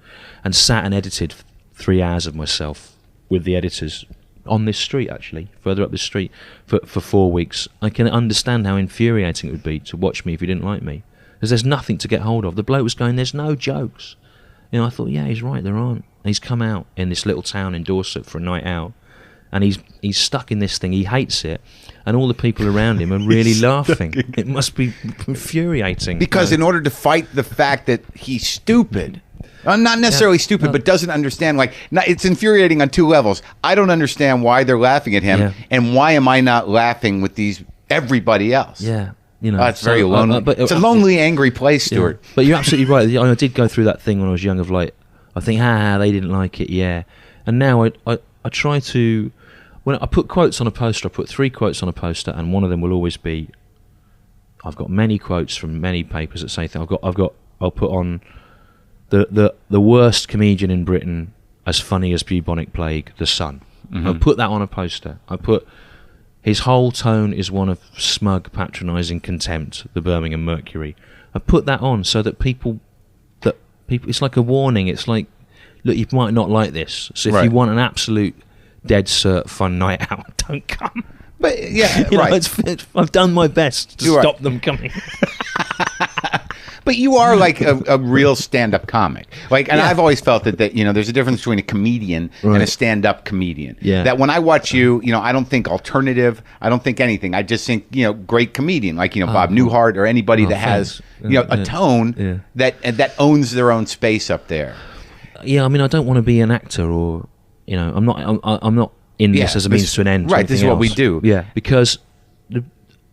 and sat and edited 3 hours of myself with the editors on this street, actually, further up this street, for 4 weeks, I can understand how infuriating it would be to watch me if you didn't like me. Because there's nothing to get hold of. The bloke was going, there's no jokes. I thought, yeah, he's right, there aren't. And he's come out in this little town in Dorset for a night out, and he's stuck in this thing. He hates it. and all the people around him are really laughing. It must be infuriating. Because in order to fight the fact that he's stupid, not necessarily stupid, but doesn't understand, it's infuriating on two levels. I don't understand why they're laughing at him, and why am I not laughing with everybody else? Yeah. You know, it's very lonely. It's a lonely, angry place, Stewart. Yeah. But you're absolutely right. I did go through that thing when I was young of I think, they didn't like it, yeah. And now I try to, when I put quotes on a poster, I put 3 quotes on a poster, and one of them will always be, I've got many quotes from many papers that say things. I'll put on the worst comedian in Britain, as funny as bubonic plague, The Sun. Mm-hmm. I'll put that on a poster. I put, his whole tone is one of smug, patronising contempt, the Birmingham Mercury. I put that on so that people, it's like a warning. It's like, look, you might not like this. So if you want an absolute dead cert fun night out, don't come. But yeah, right. I've done my best to stop them coming. But you are like a real stand-up comic. And I've always felt that there's a difference between a comedian and a stand-up comedian. Yeah. That when I watch you, I don't think alternative, I don't think anything. I just think, great comedian, Bob Newhart or anybody that has, a tone that owns their own space up there. Yeah, I mean, I don't want to be an actor or, I'm not in this as a means to an end. Right, this is what we do. Yeah, because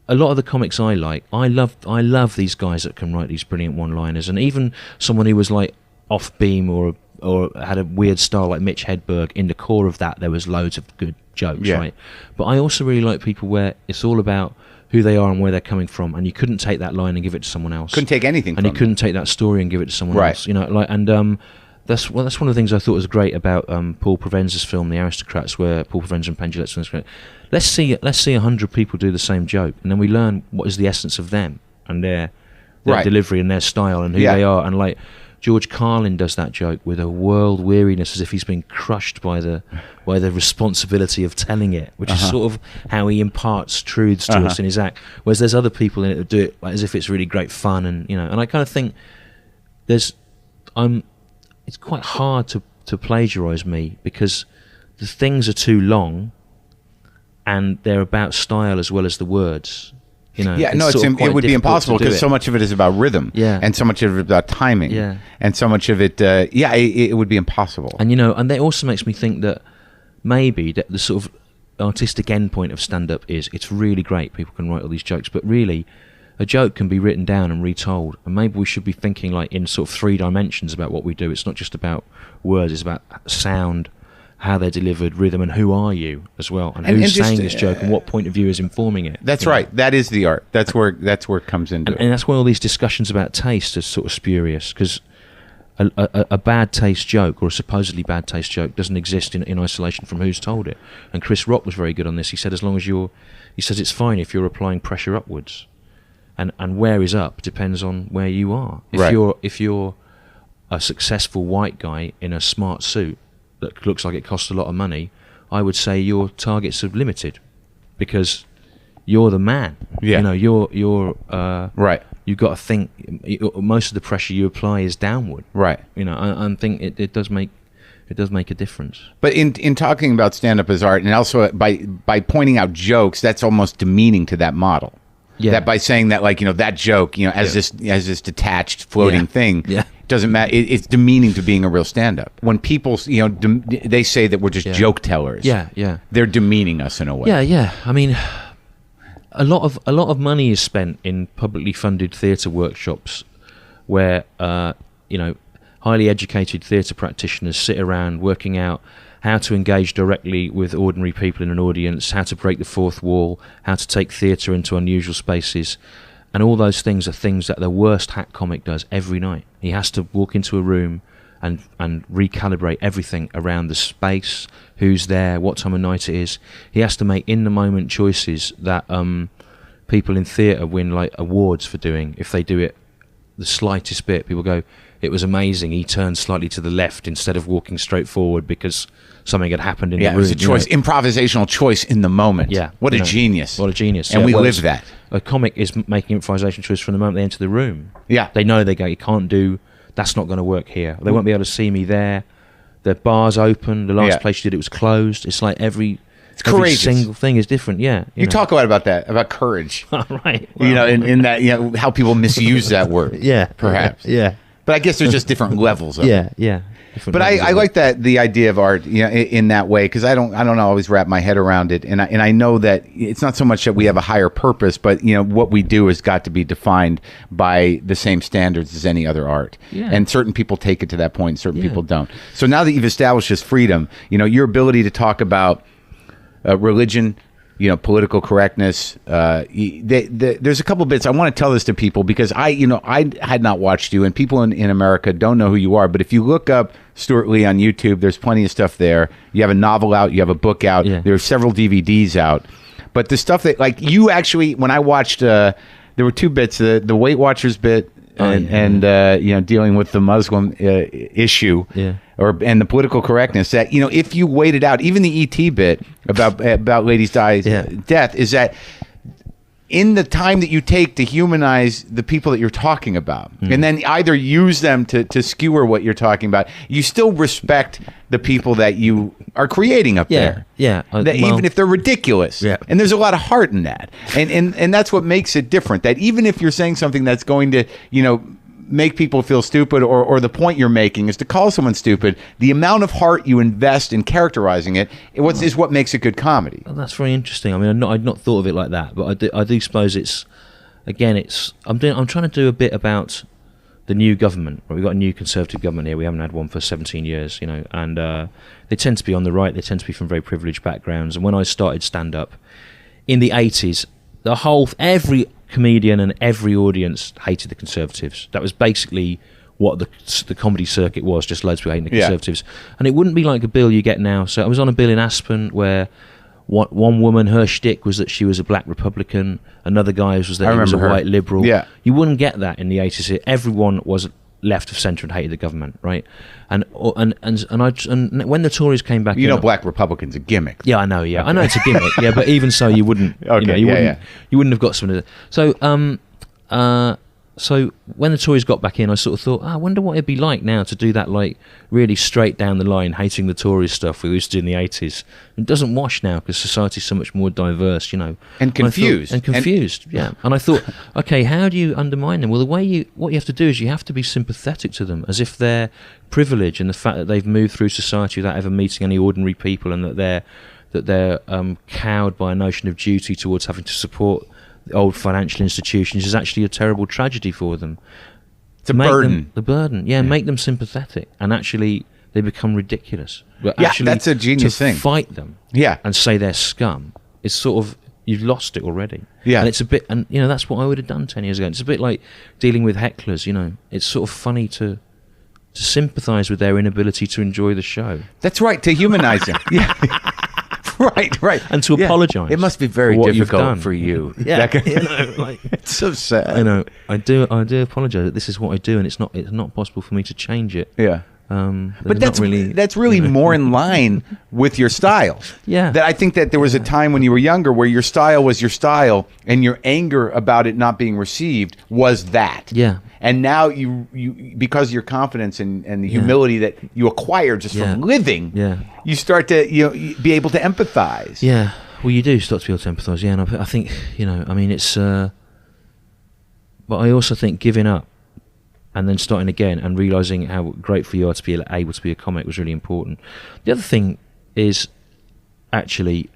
a lot of the comics I love these guys that can write these brilliant one-liners, and even someone who was like off beam or had a weird style like Mitch Hedberg. In the core of that, there was loads of good jokes, right? But I also really like people where it's all about who they are and where they're coming from, and you couldn't take that line and give it to someone else. Couldn't take anything, and you couldn't take that story and give it to someone else. That's one of the things I thought was great about Paul Provenz's film, The Aristocrats, where Paul Provenza and Penn Jillette was great. Let's see 100 people do the same joke, and then we learn what is the essence of them and their delivery and their style and who they are. And George Carlin does that joke with a world weariness, as if he's been crushed by the responsibility of telling it, which is sort of how he imparts truths to us in his act. Whereas there's other people in it that do it as if it's really great fun, and and I kind of think it's quite hard to plagiarise me, because the things are too long and they're about style as well as the words. It would be impossible, because so much of it is about rhythm, and so much of it is about timing, and so much of it, it would be impossible. And and that also makes me think that maybe that the sort of artistic endpoint of stand-up is, it's really great, people can write all these jokes, but really a joke can be written down and retold, and maybe we should be thinking in sort of 3 dimensions about what we do. It's not just about words, it's about sound, how they're delivered, rhythm, and who are you as well, and who's saying this joke and what point of view is informing it. That's right. That is the art. That's where it comes into. And that's why all these discussions about taste are sort of spurious, because a bad taste joke, or a supposedly bad taste joke, doesn't exist in isolation from who's told it. And Chris Rock was very good on this. He said he says it's fine if you're applying pressure upwards, and where is up depends on where you are. If you're a successful white guy in a smart suit that looks like it costs a lot of money, I would say your targets are limited, because you're the man. You're right. You've got to think. Most of the pressure you apply is downward. Right. I think it does make a difference. But in talking about stand-up as art, and also by pointing out jokes, that's almost demeaning to that model. Yeah. That by saying that, that joke, as this detached floating thing. Yeah. Doesn't matter. It's demeaning to being a real stand-up. When people, they say that we're just joke tellers. Yeah. They're demeaning us in a way. Yeah. I mean, a lot of money is spent in publicly funded theatre workshops, where highly educated theatre practitioners sit around working out how to engage directly with ordinary people in an audience, how to break the fourth wall, how to take theatre into unusual spaces. And all those things are things that the worst hack comic does every night. He has to walk into a room and recalibrate everything around the space, who's there, what time of night it is. He has to make in-the-moment choices that people in theatre win awards for doing. If they do it the slightest bit, people go, it was amazing, he turned slightly to the left instead of walking straight forward because something had happened in the room. Yeah, it was a choice, improvisational choice in the moment. Yeah. What a genius. What a genius. And we live that. A comic is making improvisation choice from the moment they enter the room. Yeah. They know you can't do, that's not going to work here. They won't be able to see me there. The bar's open, the last place you did it was closed. It's like every It's courageous. Every single thing is different. Yeah, you talk a lot about that, about courage. Right. Well, in that, how people misuse that word. Yeah, perhaps. Yeah. But I guess there's just different levels of it. Yeah. But I like the idea of art, in that way, because I don't always wrap my head around it, and I know that it's not so much that we have a higher purpose, but what we do has got to be defined by the same standards as any other art. Yeah. And certain people take it to that point, and certain people don't. So now that you've established this freedom, your ability to talk about religion, political correctness. There's a couple bits I want to tell this to people, because I had not watched you, and people in America don't know who you are. But if you look up Stewart Lee on YouTube, there's plenty of stuff there. You have a novel out, you have a book out, there are several DVDs out. But the stuff that, like, you actually, when I watched, there were two bits, the Weight Watchers bit, and dealing with the Muslim issue, and the political correctness, that if you wait it out, even the ET bit about Lady Di's death, is that in the time that you take to humanize the people that you're talking about, and then either use them to skewer what you're talking about, you still respect the people that you are creating up there. Even if they're ridiculous. And there's a lot of heart in that. And that's what makes it different. That even if you're saying something that's going to, make people feel stupid, or the point you're making is to call someone stupid, the amount of heart you invest in characterizing it is what makes it good comedy. Well, that's very interesting. I mean, I'd not thought of it like that, but I do suppose I'm trying to do a bit about the new government. We've got a new Conservative government here. We haven't had one for 17 years, and they tend to be on the right. They tend to be from very privileged backgrounds. And when I started stand-up in the 80s, every comedian and every audience hated the Conservatives. That was basically what the comedy circuit was, just loads of people hating the Conservatives. And it wouldn't be like a bill you get now. So I was on a bill in Aspen where one woman, her shtick was that she was a black Republican. Another guy was that he was a white liberal. Yeah. You wouldn't get that in the 80s. Everyone was left of centre and hated the government, right? And when the Tories came back, black Republicans a gimmick. Yeah, I know. Yeah, okay. I know it's a gimmick. Yeah, but even so, you wouldn't. Okay, you wouldn't have got some of it. So when the Tories got back in, I sort of thought, I wonder what it'd be like now to do that, like, really straight down the line, hating the Tories stuff we used to do in the 80s. It doesn't wash now because society's so much more diverse, And confused. Yeah. And I thought, okay, how do you undermine them? Well, what you have to do is you have to be sympathetic to them, as if their privilege and the fact that they've moved through society without ever meeting any ordinary people, and that they're cowed by a notion of duty towards having to support the old financial institutions is actually a terrible tragedy for them. It's a burden. The burden, make them sympathetic, and actually they become ridiculous. But that's a genius thing. Fight them, and say they're scum. It's sort of, you've lost it already. Yeah, and it's a bit, and that's what I would have done 10 years ago. It's a bit like dealing with hecklers. It's sort of funny to sympathise with their inability to enjoy the show. That's right, to humanise them. Yeah. Right. And to apologise. It must be very difficult for you. Yeah. It's so sad. I do apologise that this is what I do, and it's not possible for me to change it. Yeah. But that's really more in line with your style. Yeah. That I think that there was a time when you were younger where your style was your style, and your anger about it not being received was that. Yeah. And now you because of your confidence and the humility that you acquire just from living, you start to be able to empathize. Yeah. Well, you do start to be able to empathize. Yeah, and I think it's. But I also think giving up and then starting again and realizing how grateful you are to be able to be a comic was really important. The other thing is actually,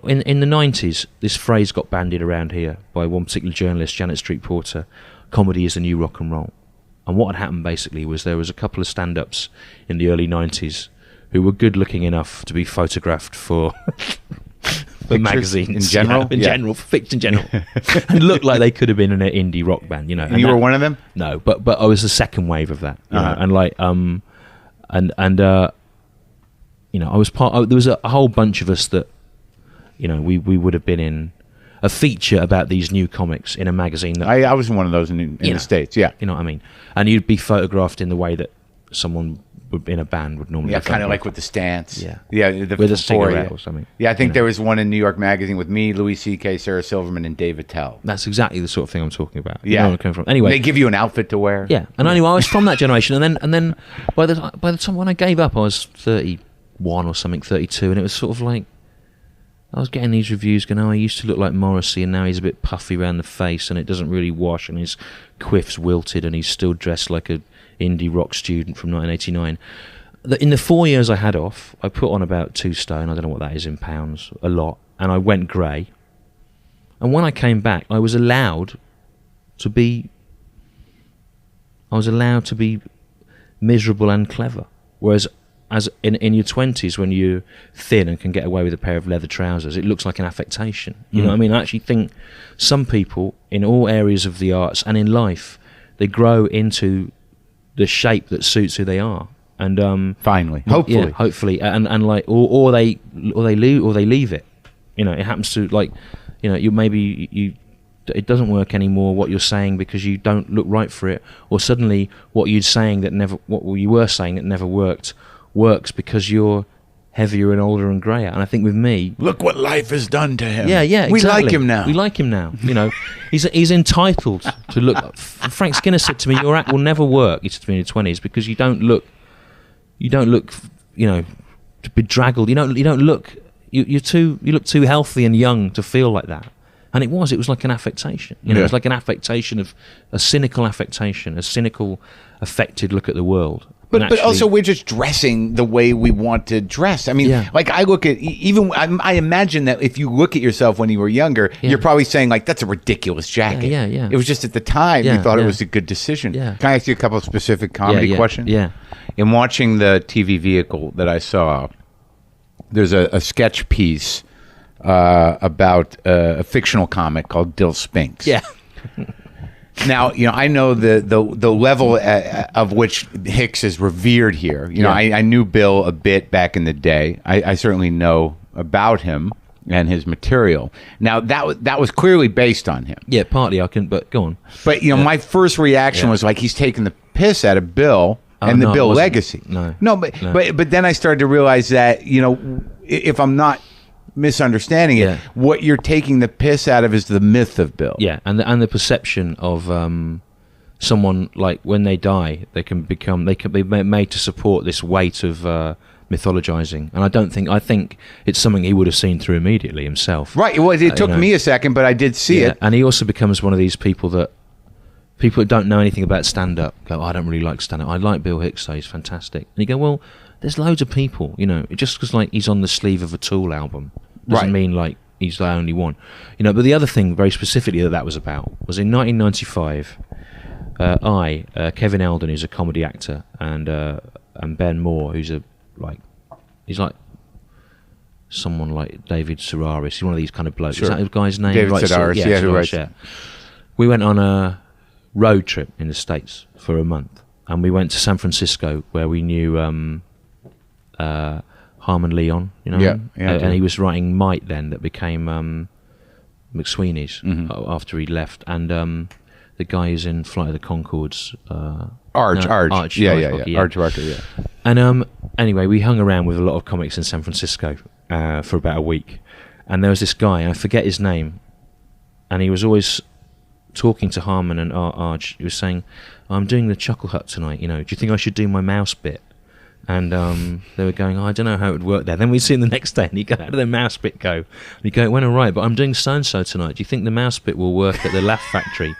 in the 90s, this phrase got bandied around here by one particular journalist, Janet Street Porter. Comedy is the new rock and roll. And what had happened basically was there was a couple of stand-ups in the early 90s who were good looking enough to be photographed for magazines in general, for fiction in general, and looked like they could have been in an indie rock band, And you were one of them? No, but I was the second wave of that, and like I was there was a whole bunch of us that we would have been in a feature about these new comics in a magazine. I was in one of those in the States, yeah. You know what I mean? And you'd be photographed in the way that someone in a band would normally. Yeah, kind of like with the stance. Yeah, with a cigarette or something. Yeah, I think there was one in New York Magazine with me, Louis C.K., Sarah Silverman, and Dave Attell. That's exactly the sort of thing I'm talking about. Yeah, where I'm coming from. Anyway, they give you an outfit to wear. Yeah, and anyway, I was from that generation, and then by the time when I gave up, I was 31 or something, 32, and it was sort of like, I was getting these reviews going, oh, he used to look like Morrissey and now he's a bit puffy around the face and it doesn't really wash and his quiff's wilted and he's still dressed like a indie rock student from 1989. In the 4 years I had off, I put on about 2 stone, I don't know what that is in pounds, a lot, and I went grey. And when I came back, I was allowed to be miserable and clever. Whereas as in your 20s, when you're thin and can get away with a pair of leather trousers, it looks like an affectation. You know what I mean? I actually think some people in all areas of the arts and in life, they grow into the shape that suits who they are. And finally, hopefully, and like, or they leave it. You know, it happens to, like, you know, it doesn't work anymore what you're saying because you don't look right for it, or suddenly what you were saying that never works because you're heavier and older and greyer. And I think with me, look what life has done to him. Yeah, exactly. We like him now. We like him now. You know, he's entitled to look. Frank Skinner said to me, "Your act will never work." He said to me in your 20s because you don't look, you know, bedraggled. You don't look. You look too healthy and young to feel like that. And it was like an affectation. You know, it was like an affectation of a cynical affectation, a cynical, affected look at the world. But also we're just dressing the way we want to dress. I mean, like I look at I imagine that if you look at yourself when you were younger, you're probably saying like, that's a ridiculous jacket. Yeah. It was just at the time you thought it was a good decision. Yeah. Can I ask you a couple of specific comedy questions? Yeah. In watching the TV vehicle that I saw, there's a sketch piece about a fictional comic called Dill Spinks. Yeah. Now, you know, I know the level of which Hicks is revered here. You know, I knew Bill a bit back in the day. I certainly know about him and his material. Now, that was clearly based on him. Yeah, partly but go on. But, you know, my first reaction was like, he's taking the piss out of Bill and the Bill legacy. But then I started to realize that, you know, if I'm not misunderstanding it, what you're taking the piss out of is the myth of Bill. Yeah, and the perception of someone, like when they die, they can be made to support this weight of mythologizing. And I think it's something he would have seen through immediately himself. Right. Well, it took me a second, but I did see it. And he also becomes one of these people that people that don't know anything about stand-up go, I don't really like stand-up. I like Bill Hicks, though, he's fantastic. And you go, well, there's loads of people, you know, just because like he's on the sleeve of a Tool album doesn't mean like he's the only one, you know. But the other thing very specifically that was about was in 1995, Kevin Eldon, who's a comedy actor, and Ben Moore, he's like someone like David Sedaris, he's one of these kind of blokes. Sure. Is that his guy's name? David Sedaris, who writes. Yeah. We went on a road trip in the States for a month, and we went to San Francisco where we knew Harmon Leon, you know, and he was writing Might then, that became McSweeney's after he left, and the guy who's in Flight of the Conchords, Arch, Arch Barker, yeah. And anyway, we hung around with a lot of comics in San Francisco for about a week, and there was this guy, and I forget his name, and he was always talking to Harmon and Arch. He was saying, I'm doing the Chuckle Hut tonight, you know, do you think I should do my mouse bit? And they were going, I don't know how it would work there. Then we'd see him the next day, and he'd go, how did the mouse bit go? And he'd go, it went all right, but I'm doing so-and-so tonight. Do you think the mouse bit will work at the Laugh Factory?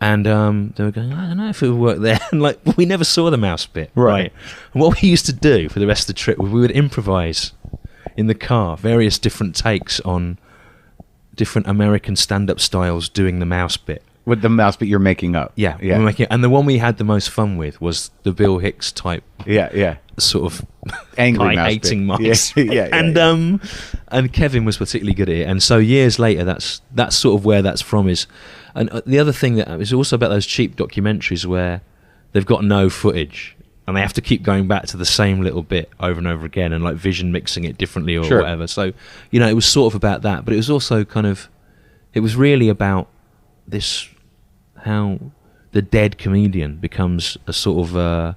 And they were going, I don't know if it would work there. And like, we never saw the mouse bit. Right. And what we used to do for the rest of the trip was we would improvise in the car various different takes on different American stand-up styles doing the mouse bit. With the mouse bit you're making up. Yeah. We're making, and the one we had the most fun with was the Bill Hicks type. Yeah. Sort of angry mouse hating mice. And Kevin was particularly good at it. And so years later, that's sort of where that's from is. And the other thing that is also about those cheap documentaries where they've got no footage and they have to keep going back to the same little bit over and over again and like vision mixing it differently or whatever. So, you know, it was sort of about that, but it was also it was really about this, how the dead comedian becomes a sort of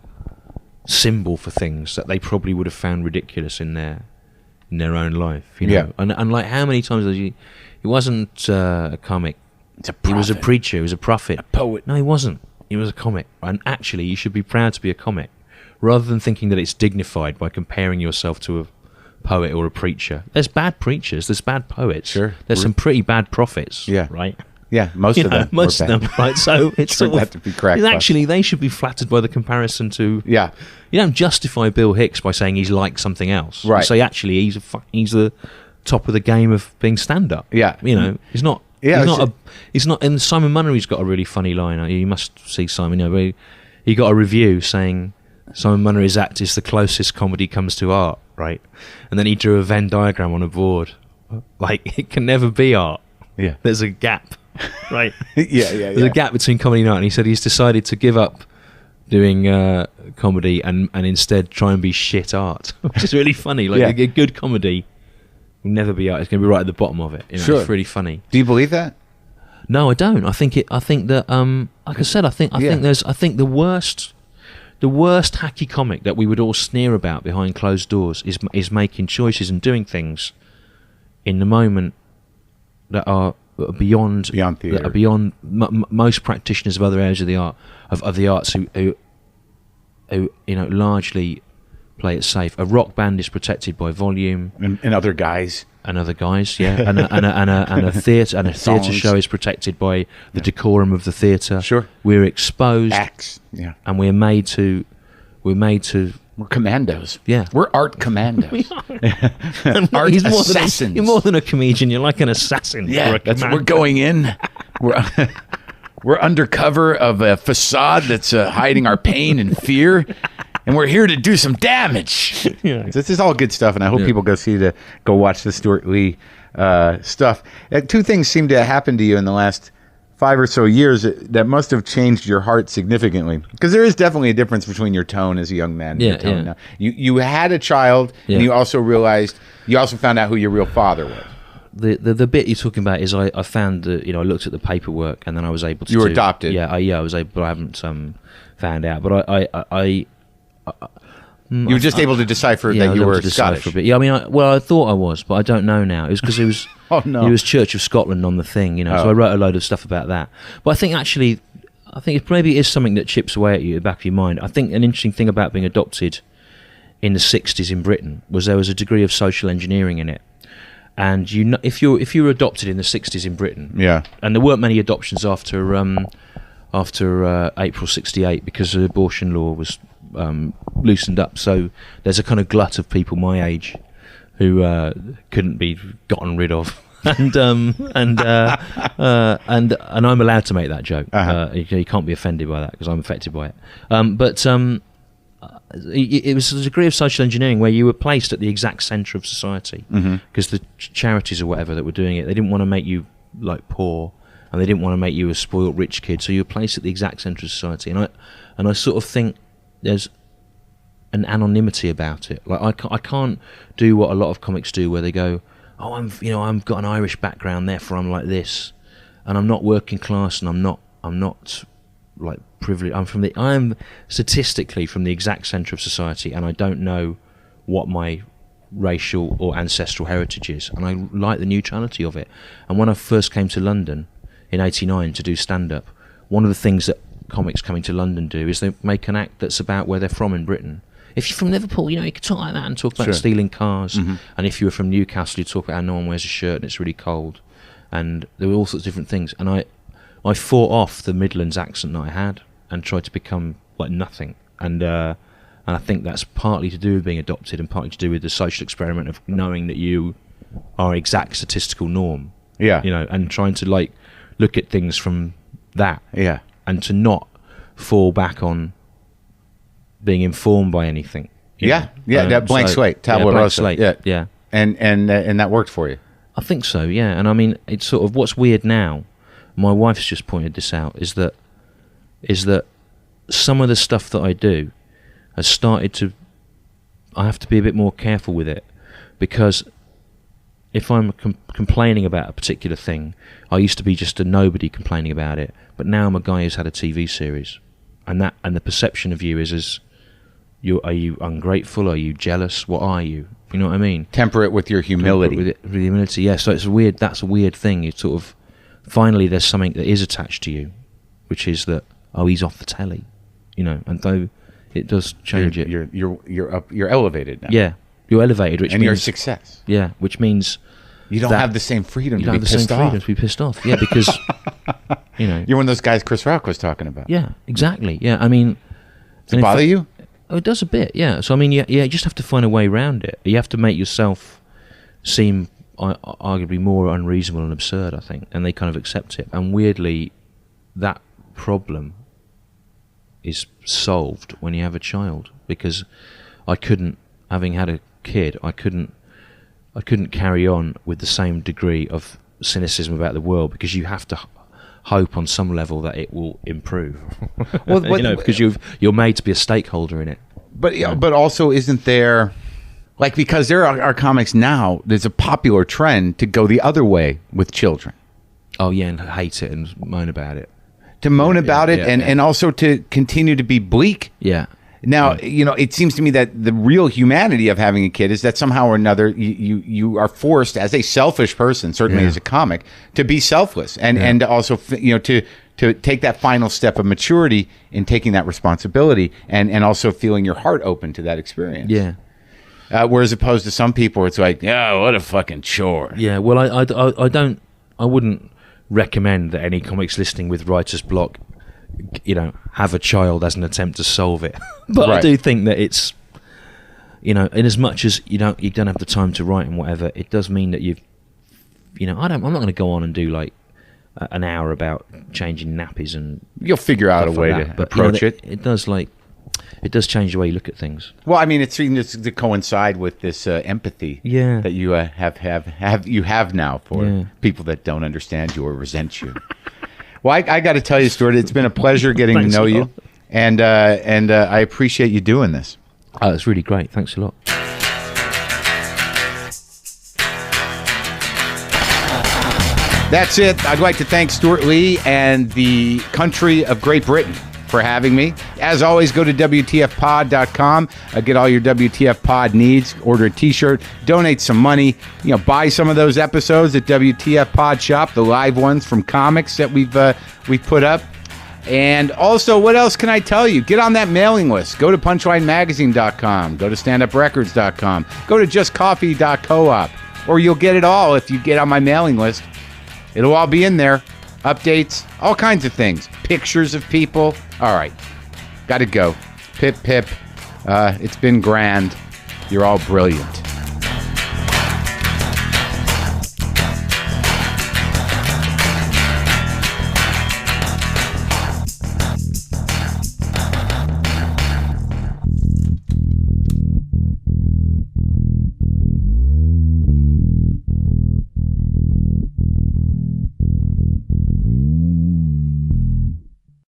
symbol for things that they probably would have found ridiculous in their own life, you know. And like how many times he wasn't a comic. He was a preacher, he was a prophet. A poet. No, he wasn't. He was a comic. And actually, you should be proud to be a comic, rather than thinking that it's dignified by comparing yourself to a poet or a preacher. There's bad preachers. There's bad poets. Sure. There's some pretty bad prophets. Yeah. Right. Yeah, most of them. Most of them, right? So it's Turned sort out to be crackpots. actually, they should be flattered by the comparison to. Yeah. You don't justify Bill Hicks by saying he's like something else. Right. You say actually he's the top of the game of being stand-up. Yeah. You know, he's not. Yeah, he's not. And Simon Munnery's got a really funny line. You must see Simon. You know, he got a review saying Simon Munnery's act is the closest comedy comes to art, right? And then he drew a Venn diagram on a board. Like, it can never be art. Yeah. There's a gap, right? Yeah. There's a gap between comedy and art. And he said he's decided to give up doing comedy and instead try and be shit art, which is really funny. Like, a good comedy will never be art. It's going to be right at the bottom of it. You know? Sure. It's really funny. Do you believe that? No, I don't. I think that like I said, I think the worst hacky comic that we would all sneer about behind closed doors is making choices and doing things in the moment that are beyond theatre. that are beyond most practitioners of other areas of the arts who you know largely play it safe. A rock band is protected by volume And other guys. and other guys, yeah, and a theatre show is protected by the decorum of the theatre. Sure. We're exposed, Acts. Yeah. and we're made to. We're commandos. Yeah. We're art commandos. Art He's more assassins. You're more than a comedian. You're like an assassin. Yeah, or a that's what commando. we're going in. We're undercover of a facade that's hiding our pain and fear, and we're here to do some damage. Yeah. This is all good stuff, and I hope people go watch the Stewart Lee stuff. Two things seem to have happened to you in the last 5 or so years that must have changed your heart significantly, because there is definitely a difference between your tone as a young man and your tone now. You had a child, and you also found out who your real father was. The bit you're talking about is I found that, you know, I looked at the paperwork and then I was able to. You were adopted. Yeah, I was able, but I haven't found out. But I You were just able to decipher that you were Scottish. A bit. Yeah, I mean, I thought I was, but I don't know now. It was because it was. Oh no! It was Church of Scotland on the thing, you know. So I wrote a load of stuff about that. But I think it maybe is something that chips away at you at the back of your mind. I think an interesting thing about being adopted in the '60s in Britain was there was a degree of social engineering in it. And if you were adopted in the '60s in Britain, and there weren't many adoptions after April '68 because the abortion law was loosened up. So there's a kind of glut of people my age who couldn't be gotten rid of, and I'm allowed to make that joke. You can't be offended by that because I'm affected by it. But it was a degree of social engineering where you were placed at the exact centre of society because the charities or whatever that were doing it, they didn't want to make you like poor, and they didn't want to make you a spoiled rich kid, so you were placed at the exact centre of society. And I sort of think there's an anonymity about it. Like I can't do what a lot of comics do, where they go, "Oh, I've got an Irish background, therefore I'm like this, and I'm not working class, and I'm not like privileged. I'm statistically from the exact centre of society, and I don't know what my racial or ancestral heritage is, and I like the neutrality of it." And when I first came to London in '89 to do stand-up, one of the things that comics coming to London do is they make an act that's about where they're from in Britain. If you're from Liverpool, you can talk like that and talk about stealing cars. And if you were from Newcastle, you talk about how no one wears a shirt and it's really cold. And there were all sorts of different things. And I fought off the Midlands accent that I had and tried to become like nothing. And I think that's partly to do with being adopted and partly to do with the social experiment of knowing that you are exact statistical norm. Yeah. And trying to like look at things from that. Yeah. And to not fall back on being informed by anything. That blank slate, tabula rasa. Yeah. And that worked for you. I think so, yeah. And I mean, it's sort of what's weird now. My wife's just pointed this out. Is that some of the stuff that I do has started to. I have to be a bit more careful with it, because if I'm complaining about a particular thing, I used to be just a nobody complaining about it, but now I'm a guy who's had a TV series, and the perception of you is are you ungrateful? Are you jealous? What are you? You know what I mean? Temper it with your humility. With humility, yeah. So that's a weird thing. It's sort of finally there's something that is attached to you, which is that he's off the telly, and though it does change you're elevated now. Yeah. You're elevated, which and means you're a success. Yeah, which means you don't have the same freedom to be pissed off. Yeah, because you're one of those guys Chris Rock was talking about. Yeah, exactly. Yeah, I mean, does it bother you? Oh, it does a bit. Yeah. So I mean, you just have to find a way around it. You have to make yourself seem arguably more unreasonable and absurd, I think, and they kind of accept it. And weirdly, that problem is solved when you have a child, because I couldn't, having had a kid, I couldn't carry on with the same degree of cynicism about the world, because you have to hope on some level that it will improve. Well, because you're made to be a stakeholder in it. But also, isn't there, like, because there are comics now, there's a popular trend to go the other way with children. Oh yeah, and hate it and moan about it. To moan about it, and also to continue to be bleak. Yeah. Now, it seems to me that the real humanity of having a kid is that somehow or another you are forced, as a selfish person, certainly as a comic, to be selfless and also to take that final step of maturity in taking that responsibility and also feeling your heart open to that experience. Yeah. Whereas opposed to some people, it's like, oh, what a fucking chore. Yeah. Well, I wouldn't recommend that any comics listening with writer's block, have a child as an attempt to solve it. But right. I do think that it's, in as much as you don't have the time to write and whatever, it does mean that I'm not going to go on and do like an hour about changing nappies, and you'll figure out a way to approach it. It does change the way you look at things. Well, I mean, it seems to coincide with this empathy that you have now for people that don't understand you or resent you. Well, I got to tell you, Stewart, it's been a pleasure getting to know you, and I appreciate you doing this. Oh, it's really great. Thanks a lot. That's it. I'd like to thank Stewart Lee and the country of Great Britain for having me. As always, go to WTFpod.com. Get all your WTF Pod needs. Order a t-shirt. Donate some money. Buy some of those episodes at WTF Pod Shop, the live ones from comics that we've put up. And also, what else can I tell you? Get on that mailing list. Go to punchlinemagazine.com. Go to standuprecords.com. Go to justcoffee.coop. Or you'll get it all if you get on my mailing list. It'll all be in there. Updates, all kinds of things. Pictures of people. All right. Got to go. Pip, pip. It's been grand. You're all brilliant.